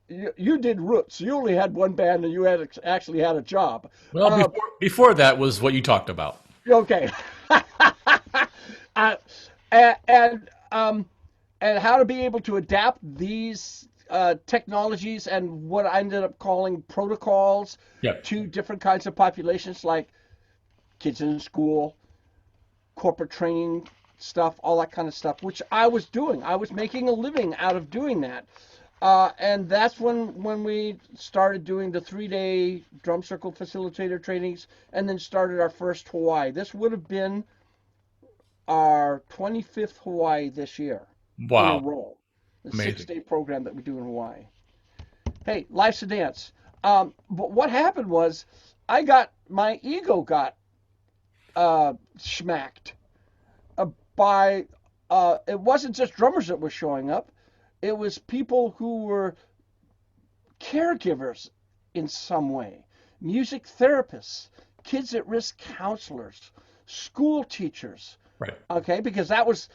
you did roots. You only had one band, and you actually had a job. Well, Uh, before that was what you talked about. okay. uh, and and how to be able to adapt these technologies and what I ended up calling protocols Yeah. to different kinds of populations, like kids in school, corporate training stuff, all that kind of stuff, which I was doing. I was making a living out of doing that. And that's when we started doing the 3-day drum circle facilitator trainings and then started our first Hawaii. This would have been our 25th Hawaii this year in a Wow. row. The Amazing. 6-day program that we do in Hawaii. Hey, life's a dance. But what happened was my ego got smacked by, it wasn't just drummers that were showing up. It was people who were caregivers in some way, music therapists, kids at risk counselors, school teachers. Right. Okay, because that was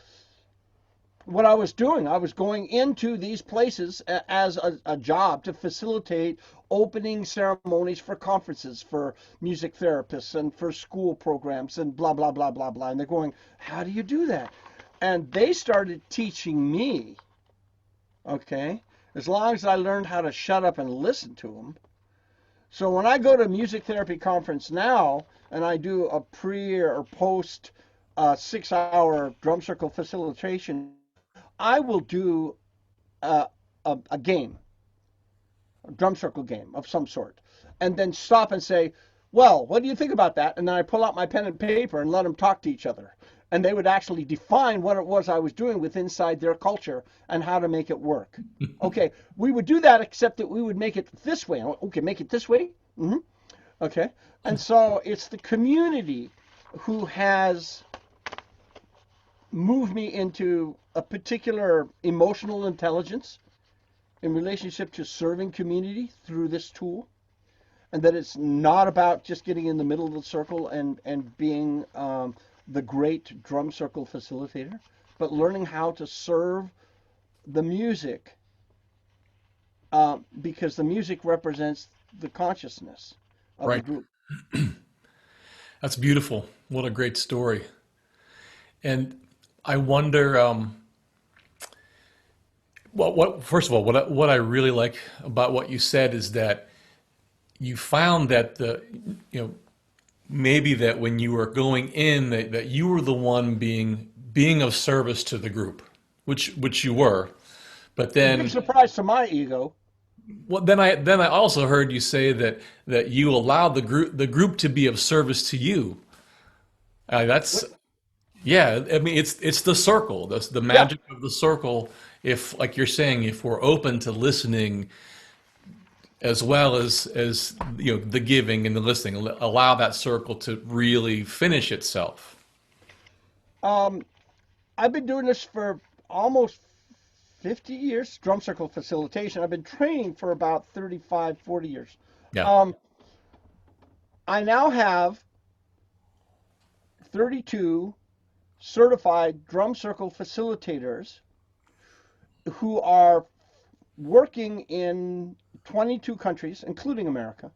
what I was doing. I was going into these places as a job to facilitate opening ceremonies for conferences for music therapists and for school programs and blah, blah, blah, blah, blah. And they're going, "How do you do that?" And they started teaching me, okay, as long as I learned how to shut up and listen to them. So when I go to a music therapy conference now and I do a pre or post 6-hour drum circle facilitation, I will do a game, a drum circle game of some sort, and then stop and say, "Well, what do you think about that?" And then I pull out my pen and paper and let them talk to each other. And they would actually define what it was I was doing with inside their culture and how to make it work. Okay, we would do that, except that we would make it this way. Okay, make it this way. Okay. And so it's the community who has moved me into a particular emotional intelligence in relationship to serving community through this tool, and that it's not about just getting in the middle of the circle and being the great drum circle facilitator, but learning how to serve the music, because the music represents the consciousness of the Right. group. That's beautiful. What a great story. And I wonder, what first of all, what I really like about what you said is that you found that you know, maybe that when you were going in, that you were the one being of service to the group, which you were. But A big then, surprise to my ego. well, then I also heard you say that you allowed the group to be of service to you. That's Yeah. I mean, it's the circle, the Yeah. magic of the circle. If, like you're saying, if we're open to listening as well as the giving and the listening, allow that circle to really finish itself. Um, I've been doing this for almost 50 years, drum circle facilitation. I've been training for about 35, 40 years. Yeah. Um, I now have 32 certified drum circle facilitators who are working in 22 countries, including America,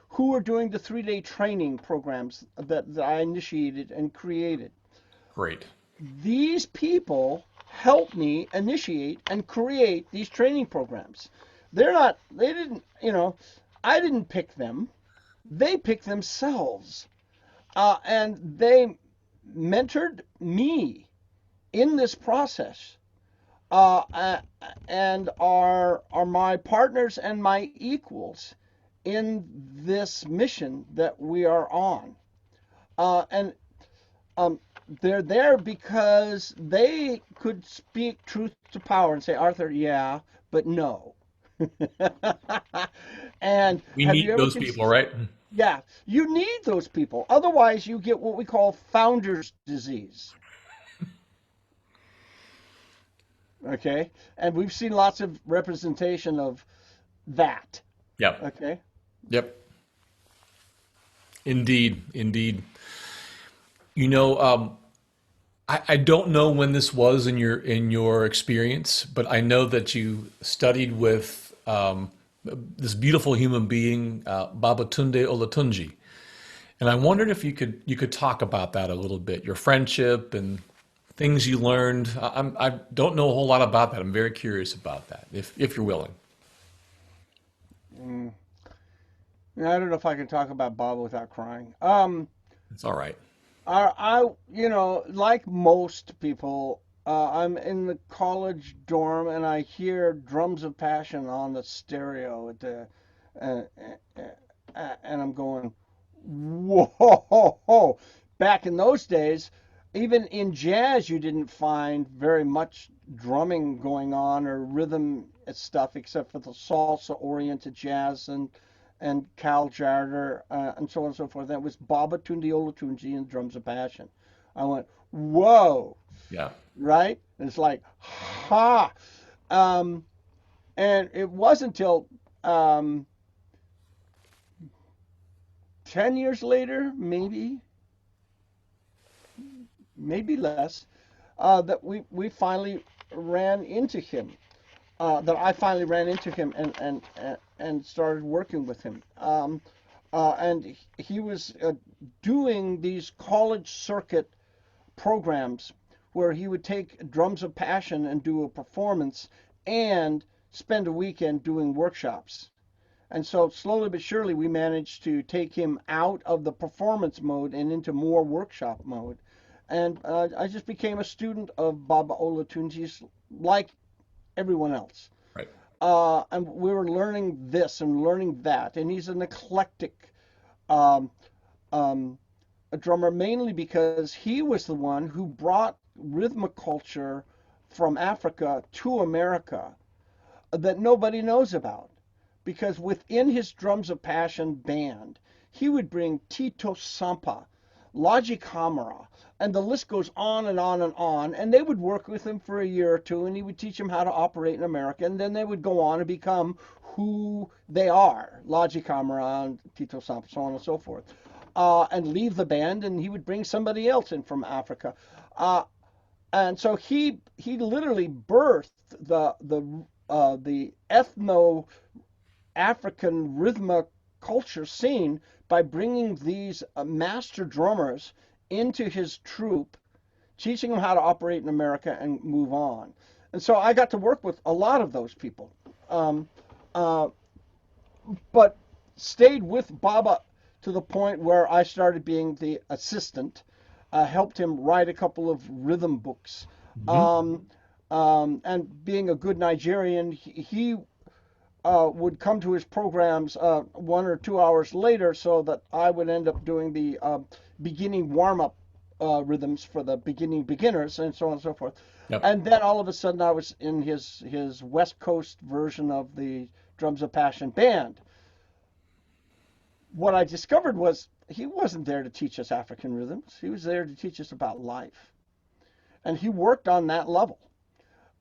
who are doing the 3-day training programs that I initiated and created. Great. These people help me initiate and create these training programs. They didn't, I didn't pick them. They picked themselves. And they mentored me in this process, and are my partners and my equals in this mission that we are on. And um, they're there because they could speak truth to power and say, Arthur, yeah, but no. And We have you need ever those people, right? yeah, you need those people. Otherwise, you get what we call founder's disease. Okay? And we've seen lots of representation of that. Yep. Okay? Yep. Indeed. Indeed. You know, I don't know when this was in your experience, but I know that you studied with this beautiful human being, Babatunde Olatunji, and I wondered if you could talk about that a little bit, your friendship and things you learned. I don't know a whole lot about that. I'm very curious about that, if you're willing. Mm. I don't know if I can talk about Bob without crying. It's all right. Like most people, I'm in the college dorm and I hear Drums of Passion on the stereo uh, and I'm going, whoa! Back in those days, even in jazz, you didn't find very much drumming going on or rhythm stuff except for the salsa-oriented jazz and Cal Jarder, and so on and so forth. That was Baba Tundi Olatunji and Drums of Passion. I went, whoa, Yeah. right? And it's like, ha. Um, and it wasn't until 10 years later, maybe less, that we finally ran into him. That I finally ran into him and started working with him. And he was doing these college circuit programs where he would take Drums of Passion and do a performance and spend a weekend doing workshops. And so slowly but surely we managed to take him out of the performance mode and into more workshop mode. And I just became a student of Baba Olatunji's like everyone else. Right. And we were learning this and learning that. And he's an eclectic um, um, a drummer, mainly because he was the one who brought rhythmic culture from Africa to America that nobody knows about. Because within his Drums of Passion band, he would bring Tito Sampa, Logic Camera, and the list goes on and on and on. And they would work with him for a year or two, and he would teach them how to operate in America, and then they would go on and become who they are, Logic Camera and Tito Sampa, so on and so forth, and leave the band, and he would bring somebody else in from Africa. And so he literally birthed the ethno African rhythmic culture scene by bringing these master drummers into his troupe, teaching them how to operate in America and move on. And so I got to work with a lot of those people, but stayed with Baba to the point where I started being the assistant, helped him write a couple of rhythm books. And being a good Nigerian, he would come to his programs 1 or 2 hours later, so that I would end up doing the beginning warm-up rhythms for the beginning beginners, and so on and so forth. Yep. And then all of a sudden I was in his West Coast version of the Drums of Passion band. What I discovered was he wasn't there to teach us African rhythms. He was there to teach us about life. And he worked on that level.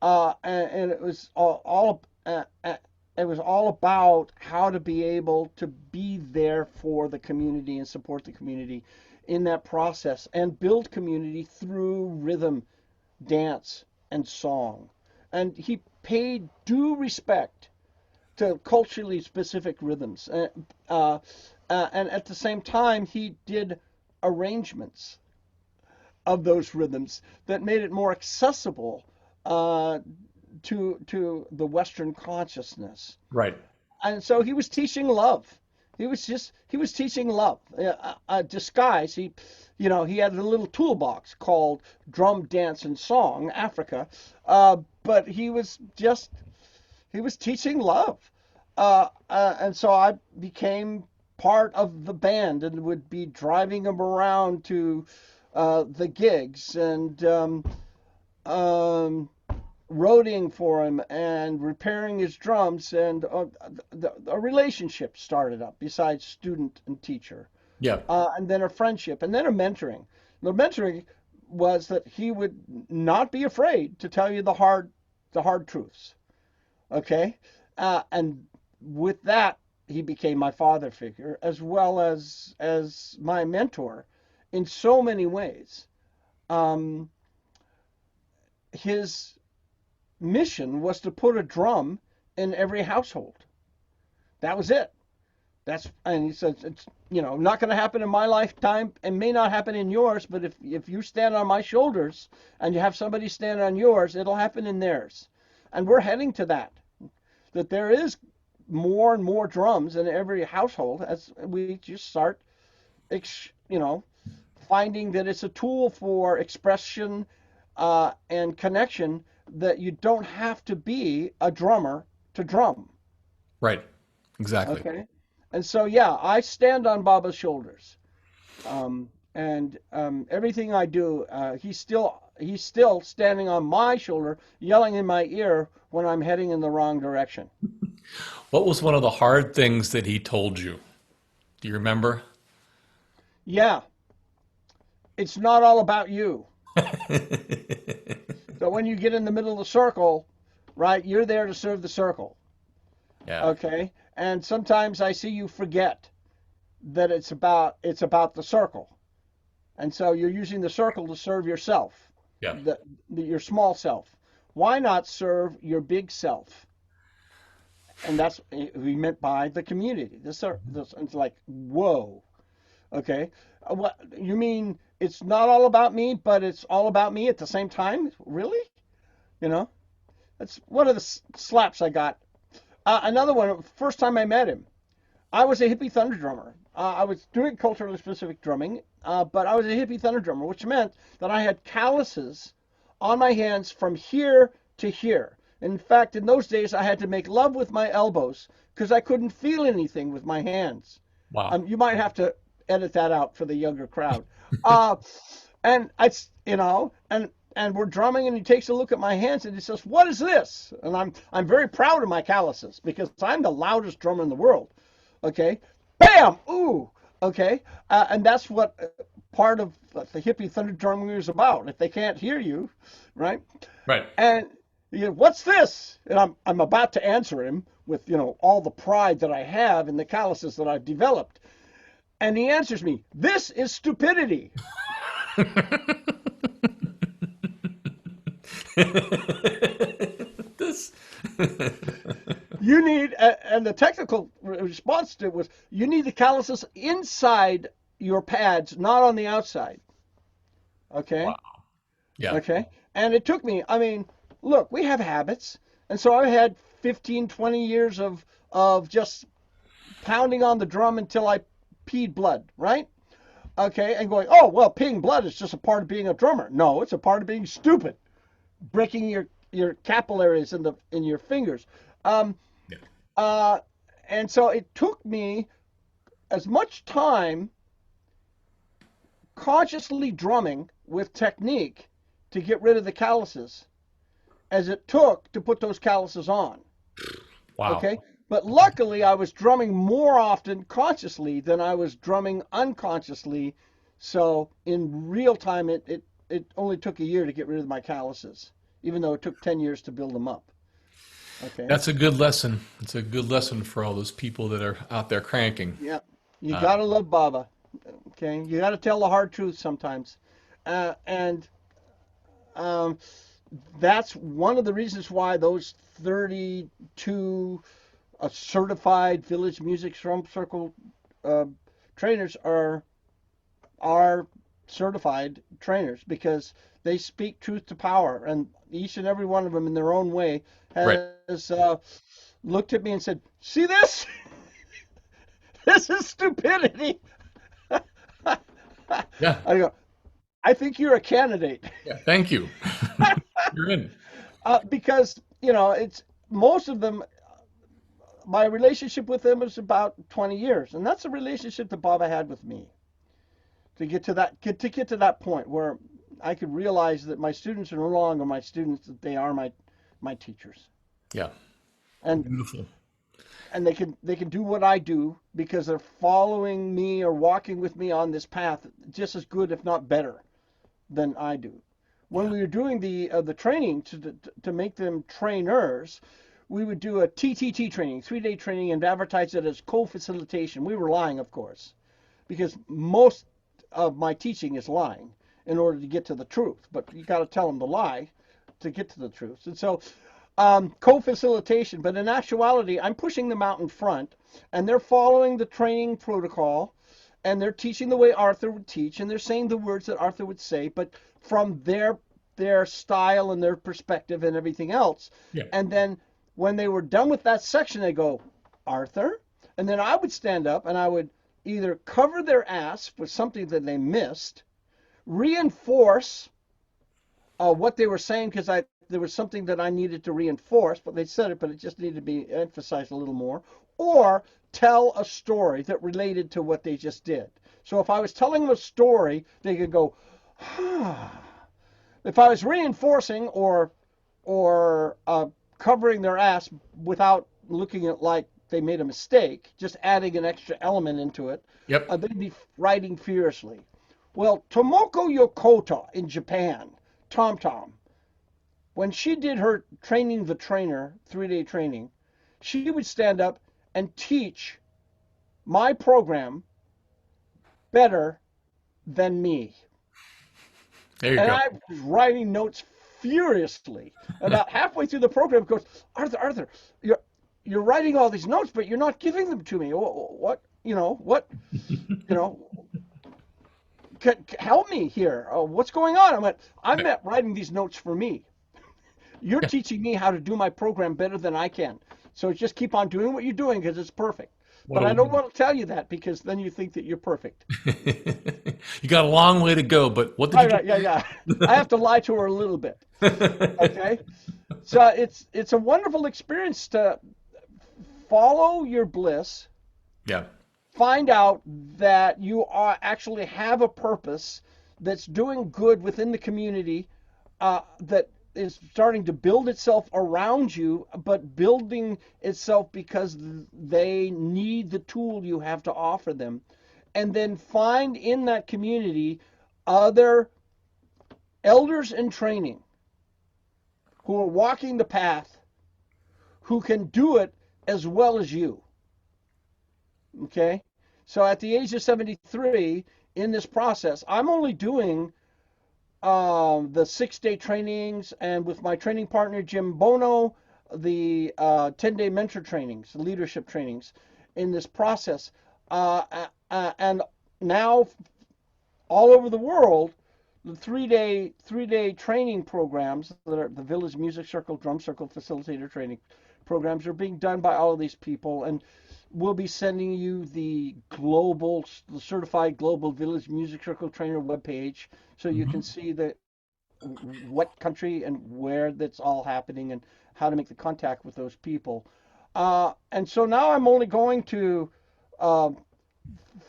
And it was all about how to be able to be there for the community and support the community in that process and build community through rhythm, dance, and song. And he paid due respect to culturally specific rhythms. And at the same time, he did arrangements of those rhythms that made it more accessible to the Western consciousness. Right. And so he was teaching love. He was teaching love. Disguise. He had a little toolbox called Drum, Dance, and Song, Africa. But he was teaching love. And so I became part of the band and would be driving him around to the gigs and roading for him and repairing his drums, and a relationship started up besides student and teacher. Yeah. And then a friendship, and then a mentoring. The mentoring was that he would not be afraid to tell you the hard truths. Okay? And with that, he became my father figure as well as my mentor in so many ways. His mission was to put a drum in every household. That was it. And he said, it's not going to happen in my lifetime and may not happen in yours, but if you stand on my shoulders and you have somebody stand on yours, it'll happen in theirs. And we're heading to that there is more and more drums in every household as we just start, finding that it's a tool for expression and connection, that you don't have to be a drummer to drum. Right. Exactly. Okay. And so, yeah, I stand on Baba's shoulders. And everything I do, he's still standing on my shoulder, yelling in my ear when I'm heading in the wrong direction. What was one of the hard things that he told you? Do you remember? Yeah. It's not all about you. So when you get in the middle of the circle, right, you're there to serve the circle. Yeah. Okay? And sometimes I see you forget that it's about the circle. And so you're using the circle to serve yourself. Yeah. Your small self. Why not serve your big self? And that's what we meant by the community. It's like, whoa. Okay. What you mean? It's not all about me, but it's all about me at the same time? Really? That's one of the slaps I got. Another one, first time I met him, I was a hippie thunder drummer. I was doing culturally specific drumming, but I was a hippie thunder drummer, which meant that I had calluses on my hands from here to here. In fact, in those days, I had to make love with my elbows because I couldn't feel anything with my hands. Wow. You might have to edit that out for the younger crowd. And we're drumming, and he takes a look at my hands and he says, "What is this?" And I'm very proud of my calluses because I'm the loudest drummer in the world. Okay, bam, ooh, okay, and that's what part of what the hippie thunder drumming is about. If they can't hear you, right? Right. And what's this? And I'm about to answer him with all the pride that I have in the calluses that I've developed. And he answers me, "This is stupidity." This. You need, and the technical response to it was, you need the calluses inside your pads, not on the outside. Okay? Wow. Yeah. Okay? And it took me, I mean, look, we have habits. And so I had 15, 20 years of just pounding on the drum until I peed blood, right? Okay? And going, oh, well, peeing blood is just a part of being a drummer. No, it's a part of being stupid. Breaking your capillaries in your fingers. Yeah. And so it took me as much time consciously drumming with technique to get rid of the calluses as it took to put those calluses on. Wow. Okay? But luckily, I was drumming more often consciously than I was drumming unconsciously. So in real time, it only took a year to get rid of my calluses, even though it took 10 years to build them up. Okay. That's a good lesson. It's a good lesson for all those people that are out there cranking. Yeah. You gotta love Baba. Okay. You gotta tell the hard truth sometimes. And that's one of the reasons why those 32 certified village music drum circle trainers are certified trainers, because they speak truth to power, and each and every one of them in their own way has looked at me and said, "See this? This is stupidity." Yeah. I go, "I think you're a candidate." Yeah. Thank you. You're in. Because it's most of them. My relationship with them is about 20 years, and that's a relationship that Baba had with me. To get to that point where I could realize that my students are no longer my students; that they are my teachers. Yeah. And Beautiful. and they can do what I do because they're following me or walking with me on this path just as good, if not better, than I do. When we were doing the training to make them trainers, we would do a TTT training, 3-day training, and advertise it as co-facilitation. We were lying, of course, because most of my teaching is lying in order to get to the truth. But you got to tell them the lie to get to the truth. And so co-facilitation, but in actuality, I'm pushing them out in front, and they're following the training protocol, and they're teaching the way Arthur would teach, and they're saying the words that Arthur would say, but from their style and their perspective and everything else. Yeah. And then when they were done with that section, they go, "Arthur?" And then I would stand up and I would either cover their ass with something that they missed, reinforce what they were saying, because there was something that I needed to reinforce, but they said it, but it just needed to be emphasized a little more, or tell a story that related to what they just did. So if I was telling them a story, they could go, "Ah." If I was reinforcing or covering their ass without looking at like they made a mistake, just adding an extra element into it, Yep. they'd be writing furiously. Well, Tomoko Yokota in Japan, Tom Tom, when she did her training the trainer, 3-day training, she would stand up and teach my program better than me. There you And go. I was writing notes furiously. About halfway through the program, it goes, Arthur, you're writing all these notes, but you're not giving them to me. What? Help me here. What's going on? I'm not writing these notes for me. You're teaching me how to do my program better than I can. So just keep on doing what you're doing because it's perfect. But I don't want to tell you that because then you think that you're perfect. You got a long way to go, but what did you do? Yeah. I have to lie to her a little bit. Okay? So it's a wonderful experience to follow your bliss. Yeah. Find out that you actually have a purpose that's doing good within the community, that is starting to build itself around you, but building itself because they need the tool you have to offer them. and then find in that community other elders in training who are walking the path, who can do it as well as you. Okay? So at the age of 73, in this process, I'm only doing the 6-day trainings, and with my training partner, Jim Bono, the 10-day mentor trainings, leadership trainings in this process. And now all over the world, the three-day training programs that are the Village Music Circle, Drum Circle, Facilitator training programs are being done by all of these people, and we'll be sending you the certified global Village Music Circle trainer webpage, so you can see what country and where that's all happening and how to make the contact with those people. And so now I'm only going to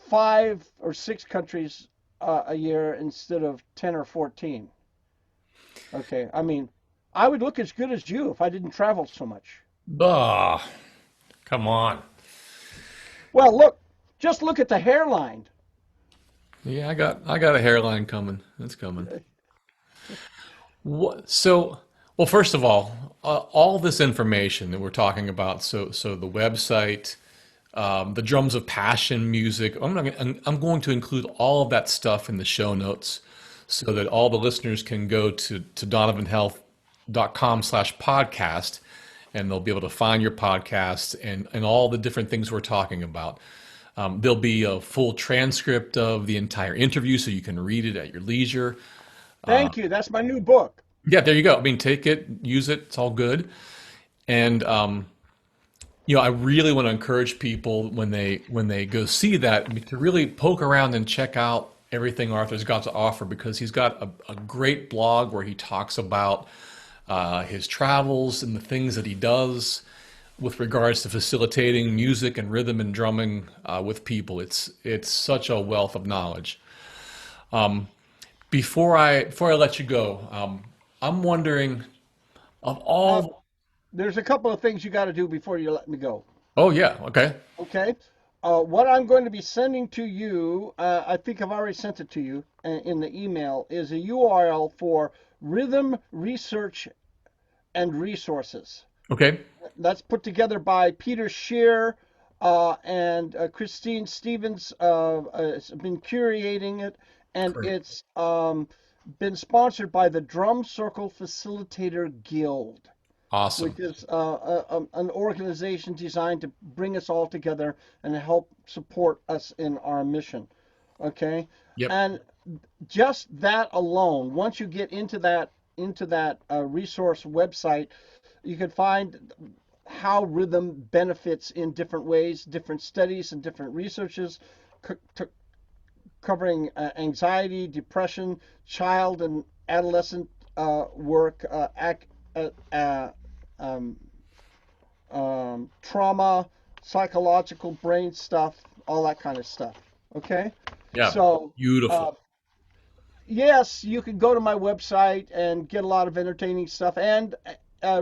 5 or 6 countries a year instead of 10 or 14. Okay, I mean, I would look as good as you if I didn't travel so much. Ah, come on. Well, just look at the hairline. Yeah, I got a hairline coming. It's coming. What, so, well, first of all this information that we're talking about, so the website, the drums of passion music, I'm going to include all of that stuff in the show notes so that all the listeners can go to donovanhealth.com/podcast, and they'll be able to find your podcast and all the different things we're talking about. There'll be a full transcript of the entire interview so you can read it at your leisure. Thank you. That's my new book. Yeah, there you go. I mean, take it, use it. It's all good. And I really want to encourage people when they go see that to really poke around and check out everything Arthur's got to offer, because he's got a great blog where he talks about his travels and the things that he does with regards to facilitating music and rhythm and drumming with people. It's such a wealth of knowledge. Before I let you go, I'm wondering of Uh, all. there's a couple of things you got to do before you let me go. Oh yeah, okay, Okay. What I'm going to be sending to you, I think I've already sent it to you in the email, is a URL for Rhythm Research and Resources. okay, That's put together by Peter Shear and Christine Stevens has been curating it, and great, it's been sponsored by the Drum Circle Facilitator Guild, awesome. which is an organization designed to bring us all together and help support us in our mission. Okay, Yep. and just that alone, once you get into that resource website, you can find how rhythm benefits in different ways, different studies and different researches covering anxiety, depression, child and adolescent work, uh, uh, um, trauma, psychological brain stuff, all that kind of stuff. Okay? Yeah, So, uh, beautiful. yes, you can go to my website and get a lot of entertaining stuff and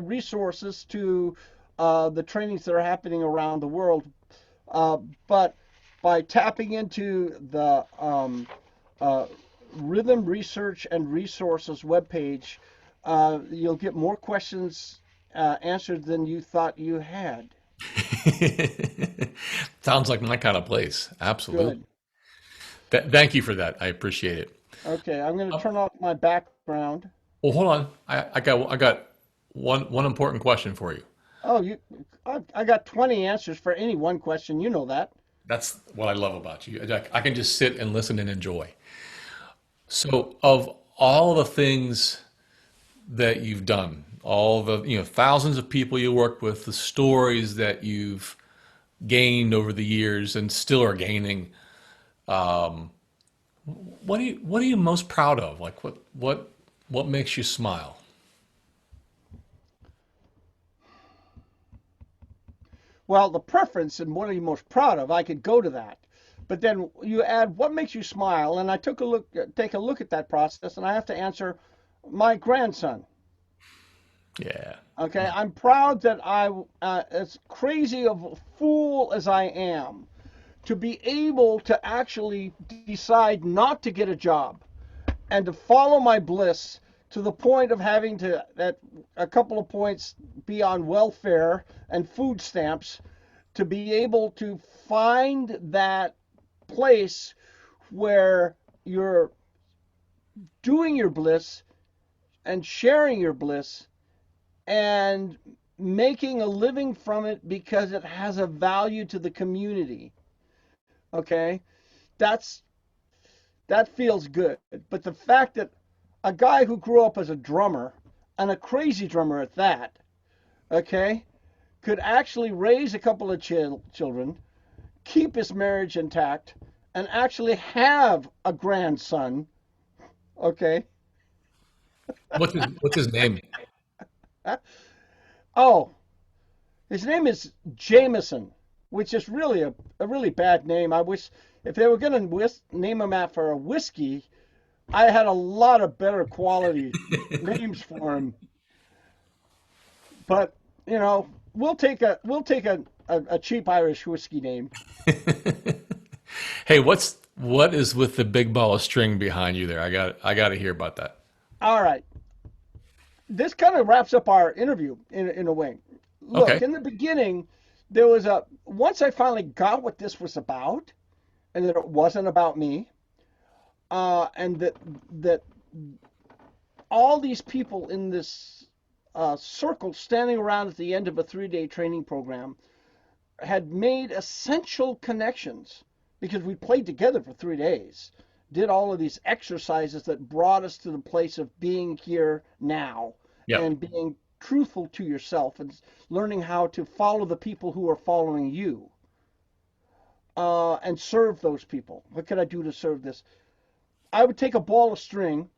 resources to the trainings that are happening around the world. Uh, but by tapping into the uh, Rhythm Research and Resources webpage, you'll get more questions answered than you thought you had. Sounds like my kind of place. Absolutely. Good. Thank you for that. I appreciate it. Okay, I'm going to turn off my background. Well, hold on. I got one important question for you. Oh, I got 20 answers for any one question. You know that. That's what I love about you. I can just sit and listen and enjoy. So, of all the things that you've done, all the thousands of people you worked with, the stories that you've gained over the years and still are gaining, what are you most proud of? Like what makes you smile? Well, the preference and what are you most proud of, I could go to that. But then you add what makes you smile, and I take a look at that process, and I have to answer my grandson. Yeah. Okay, I'm proud that as crazy of a fool as I am, to be able to actually decide not to get a job and to follow my bliss to the point of having to, at a couple of points, be on welfare and food stamps, to be able to find that place where you're doing your bliss and sharing your bliss and making a living from it because it has a value to the community. Okay? That's that feels good. But the fact that a guy who grew up as a drummer, and a crazy drummer at that, okay, could actually raise a couple of children, keep his marriage intact, and actually have a grandson, okay? What's his name? Oh, his name is Jameson, which is really a really bad name. I wish if they were going to name him after a whiskey, I had a lot of better quality names for him. But we'll take a cheap Irish whiskey name. Hey, what is with the big ball of string behind you there? I got to hear about that. All right, this kind of wraps up our interview in a way. Look, Okay. in the beginning, there was a once I finally got what this was about, and that it wasn't about me, and that all these people in this circle standing around at the end of a 3-day training program had made essential connections because we played together for 3 days, did all of these exercises that brought us to the place of being here now Yep. and being truthful to yourself and learning how to follow the people who are following you, and serve those people. What could I do to serve this? I would take a ball of string,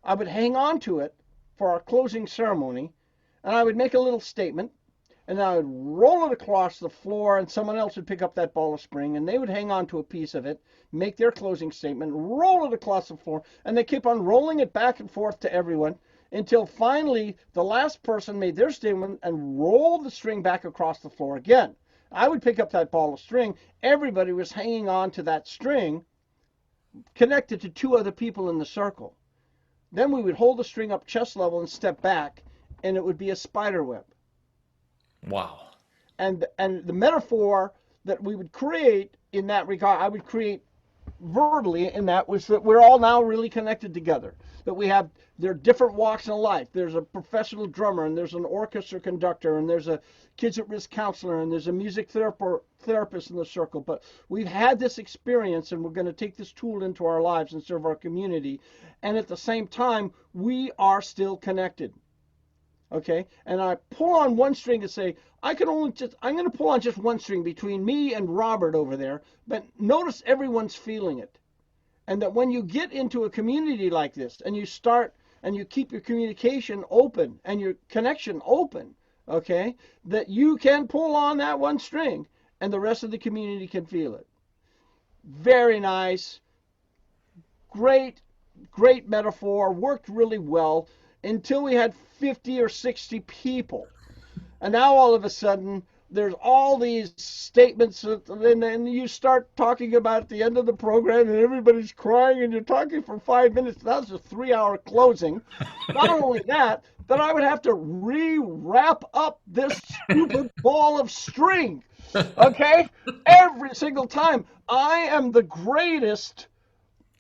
I would hang on to it for our closing ceremony, and I would make a little statement, and I would roll it across the floor, and someone else would pick up that ball of string, and they would hang on to a piece of it, make their closing statement, roll it across the floor, and they keep on rolling it back and forth to everyone until finally the last person made their statement and rolled the string back across the floor again. I would pick up that ball of string. Everybody was hanging on to that string connected to two other people in the circle. Then we would hold the string up chest level and step back, and it would be a spider web. Wow. And the metaphor that we would create in that regard, I would create verbally, and that was that we're all now really connected together. That we have there are different walks in life. There's a professional drummer, and there's an orchestra conductor, and there's a kids at risk counselor, and there's a music therapist in the circle. But we've had this experience, and we're going to take this tool into our lives and serve our community. And at the same time, we are still connected. Okay, and I pull on one string to say I'm going to pull on just one string between me and Robert over there, but notice everyone's feeling it. And that when you get into a community like this and you start and you keep your communication open and your connection open, okay, that you can pull on that one string and the rest of the community can feel it. Very nice. Great metaphor, worked really well until we had 50 or 60 people. And now all of a sudden, there's all these statements, and then you start talking about at the end of the program, and everybody's crying, and you're talking for 5 minutes. That was a 3-hour closing. Not only that, but I would have to wrap up this stupid ball of string, okay? Every single time. I am the greatest.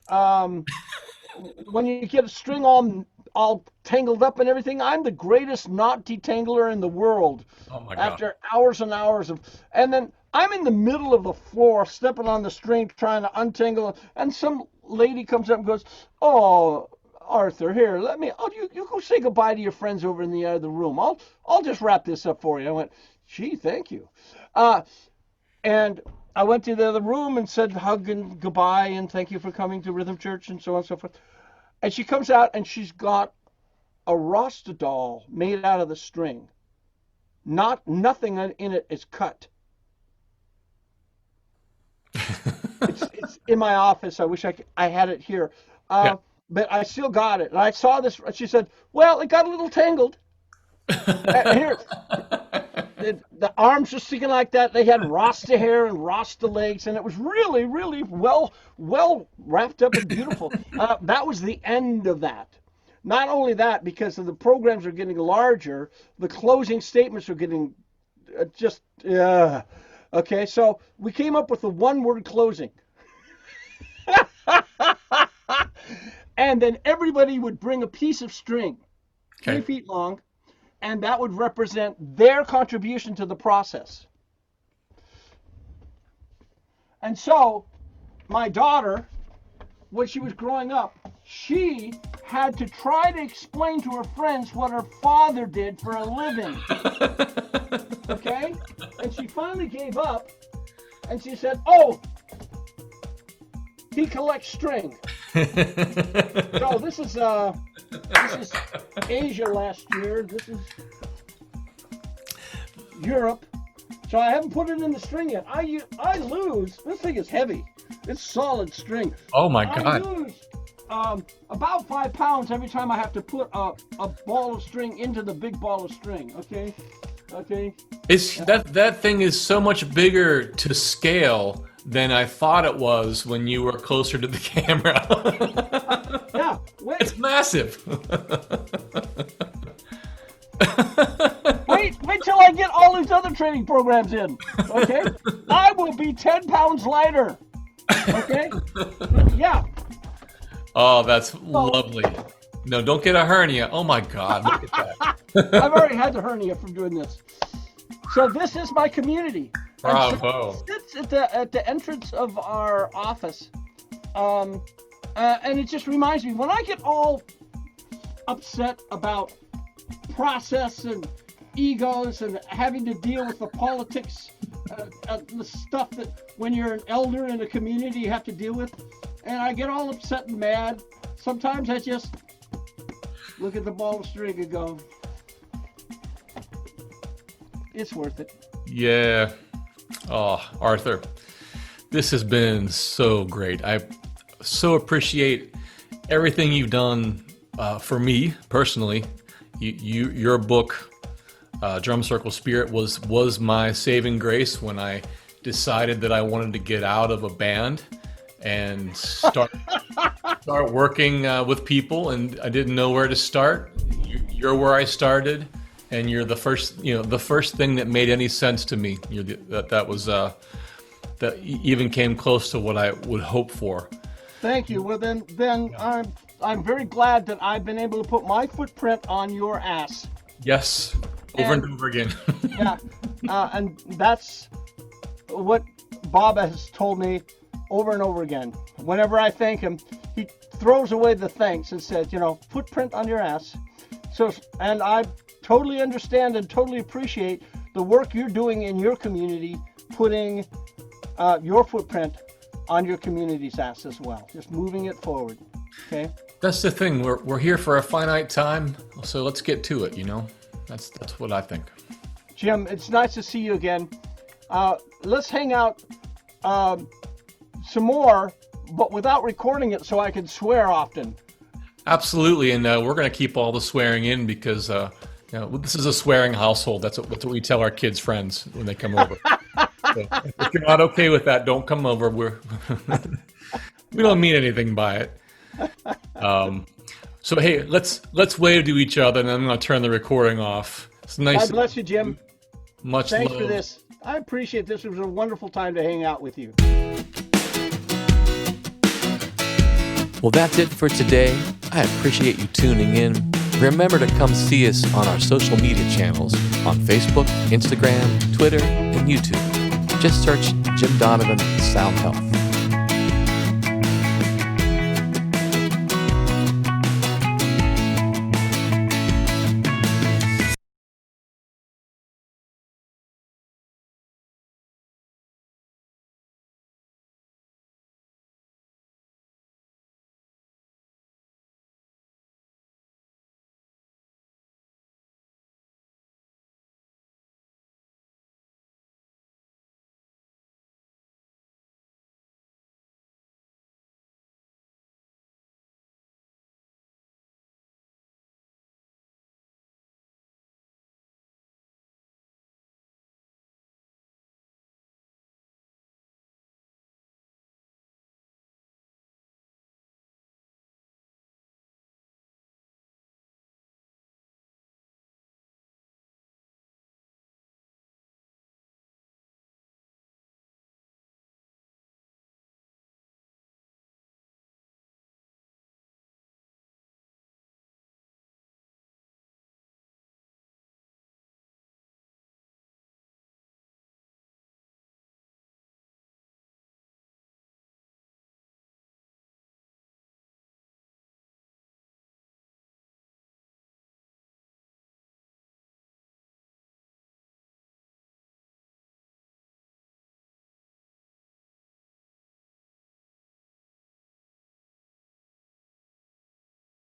When you get a string all tangled up and everything, I'm the greatest knot detangler in the world. Oh my God. After hours and hours of, and then I'm in the middle of the floor, stepping on the string, trying to untangle it, and some lady comes up and goes, "Oh, Arthur, here, let me. Oh, you go say goodbye to your friends over in the other room. I'll just wrap this up for you." I went, "Gee, thank you," and I went to the other room and said hug and goodbye and thank you for coming to Rhythm Church and so on and so forth. And she comes out and she's got a Rasta doll made out of the string. Nothing in it is cut. It's in my office. I wish I had it here. Yeah. But I still got it. And I saw this. She said, "Well, it got a little tangled." Here. the arms were sticking like that. They had Rasta hair and Rasta legs, and it was really, really well wrapped up and beautiful. That was the end of that. Not only that, because the programs are getting larger, the closing statements are getting okay. So we came up with a one-word closing. And then everybody would bring a piece of string, 3 feet long, and that would represent their contribution to the process. And so my daughter, when she was growing up, she had to try to explain to her friends what her father did for a living. Okay? And she finally gave up, and she said, "Oh, he collects string." So this is Asia last year. This is Europe. So I haven't put it in the string yet. I lose. This thing is heavy. It's solid string. Oh my God. I lose about 5 pounds every time I have to put a ball of string into the big ball of string. Okay. It's that thing is so much bigger to scale than I thought it was when you were closer to the camera. Yeah, it's massive. Wait till I get all these other training programs in. Okay, I will be 10 pounds lighter. Okay, yeah. Oh, that's lovely. No, don't get a hernia. Oh my God, look at that. I've already had the hernia from doing this. So this is my community. Bravo. So it's at the entrance of our office. And it just reminds me, when I get all upset about process and egos and having to deal with the politics, the stuff that when you're an elder in a community you have to deal with, and I get all upset and mad, sometimes I just look at the ball of string and go, it's worth it. Yeah. Oh, Arthur, this has been so great. I so appreciate everything you've done for me personally. Your book, Drum Circle Spirit, was my saving grace when I decided that I wanted to get out of a band and start working with people, and I didn't know where to start. You're where I started. And you're the first thing that made any sense to me. That even came close to what I would hope for. Thank you. Well, then I'm very glad that I've been able to put my footprint on your ass. Yes, over and over again. Yeah, and that's what Bob has told me over and over again. Whenever I thank him, he throws away the thanks and says, footprint on your ass. So, and I totally understand and totally appreciate the work you're doing in your community, putting your footprint on your community's ass as well, just moving it forward. Okay. That's the thing. We're here for a finite time, so let's get to it. That's what I think. Jim, it's nice to see you again. Let's hang out some more, but without recording it, so I can swear often. Absolutely, and we're going to keep all the swearing in because this is a swearing household. That's what we tell our kids' friends when they come over. So if you're not okay with that, don't come over. We don't mean anything by it. So hey, let's wave to each other, and I'm going to turn the recording off. It's nice. God bless you, Jim. Much Thanks love. for this. I appreciate this. It was a wonderful time to hang out with you. Well, that's it for today. I appreciate you tuning in. Remember to come see us on our social media channels on Facebook, Instagram, Twitter, and YouTube. Just search Jim Donovan Sound Health.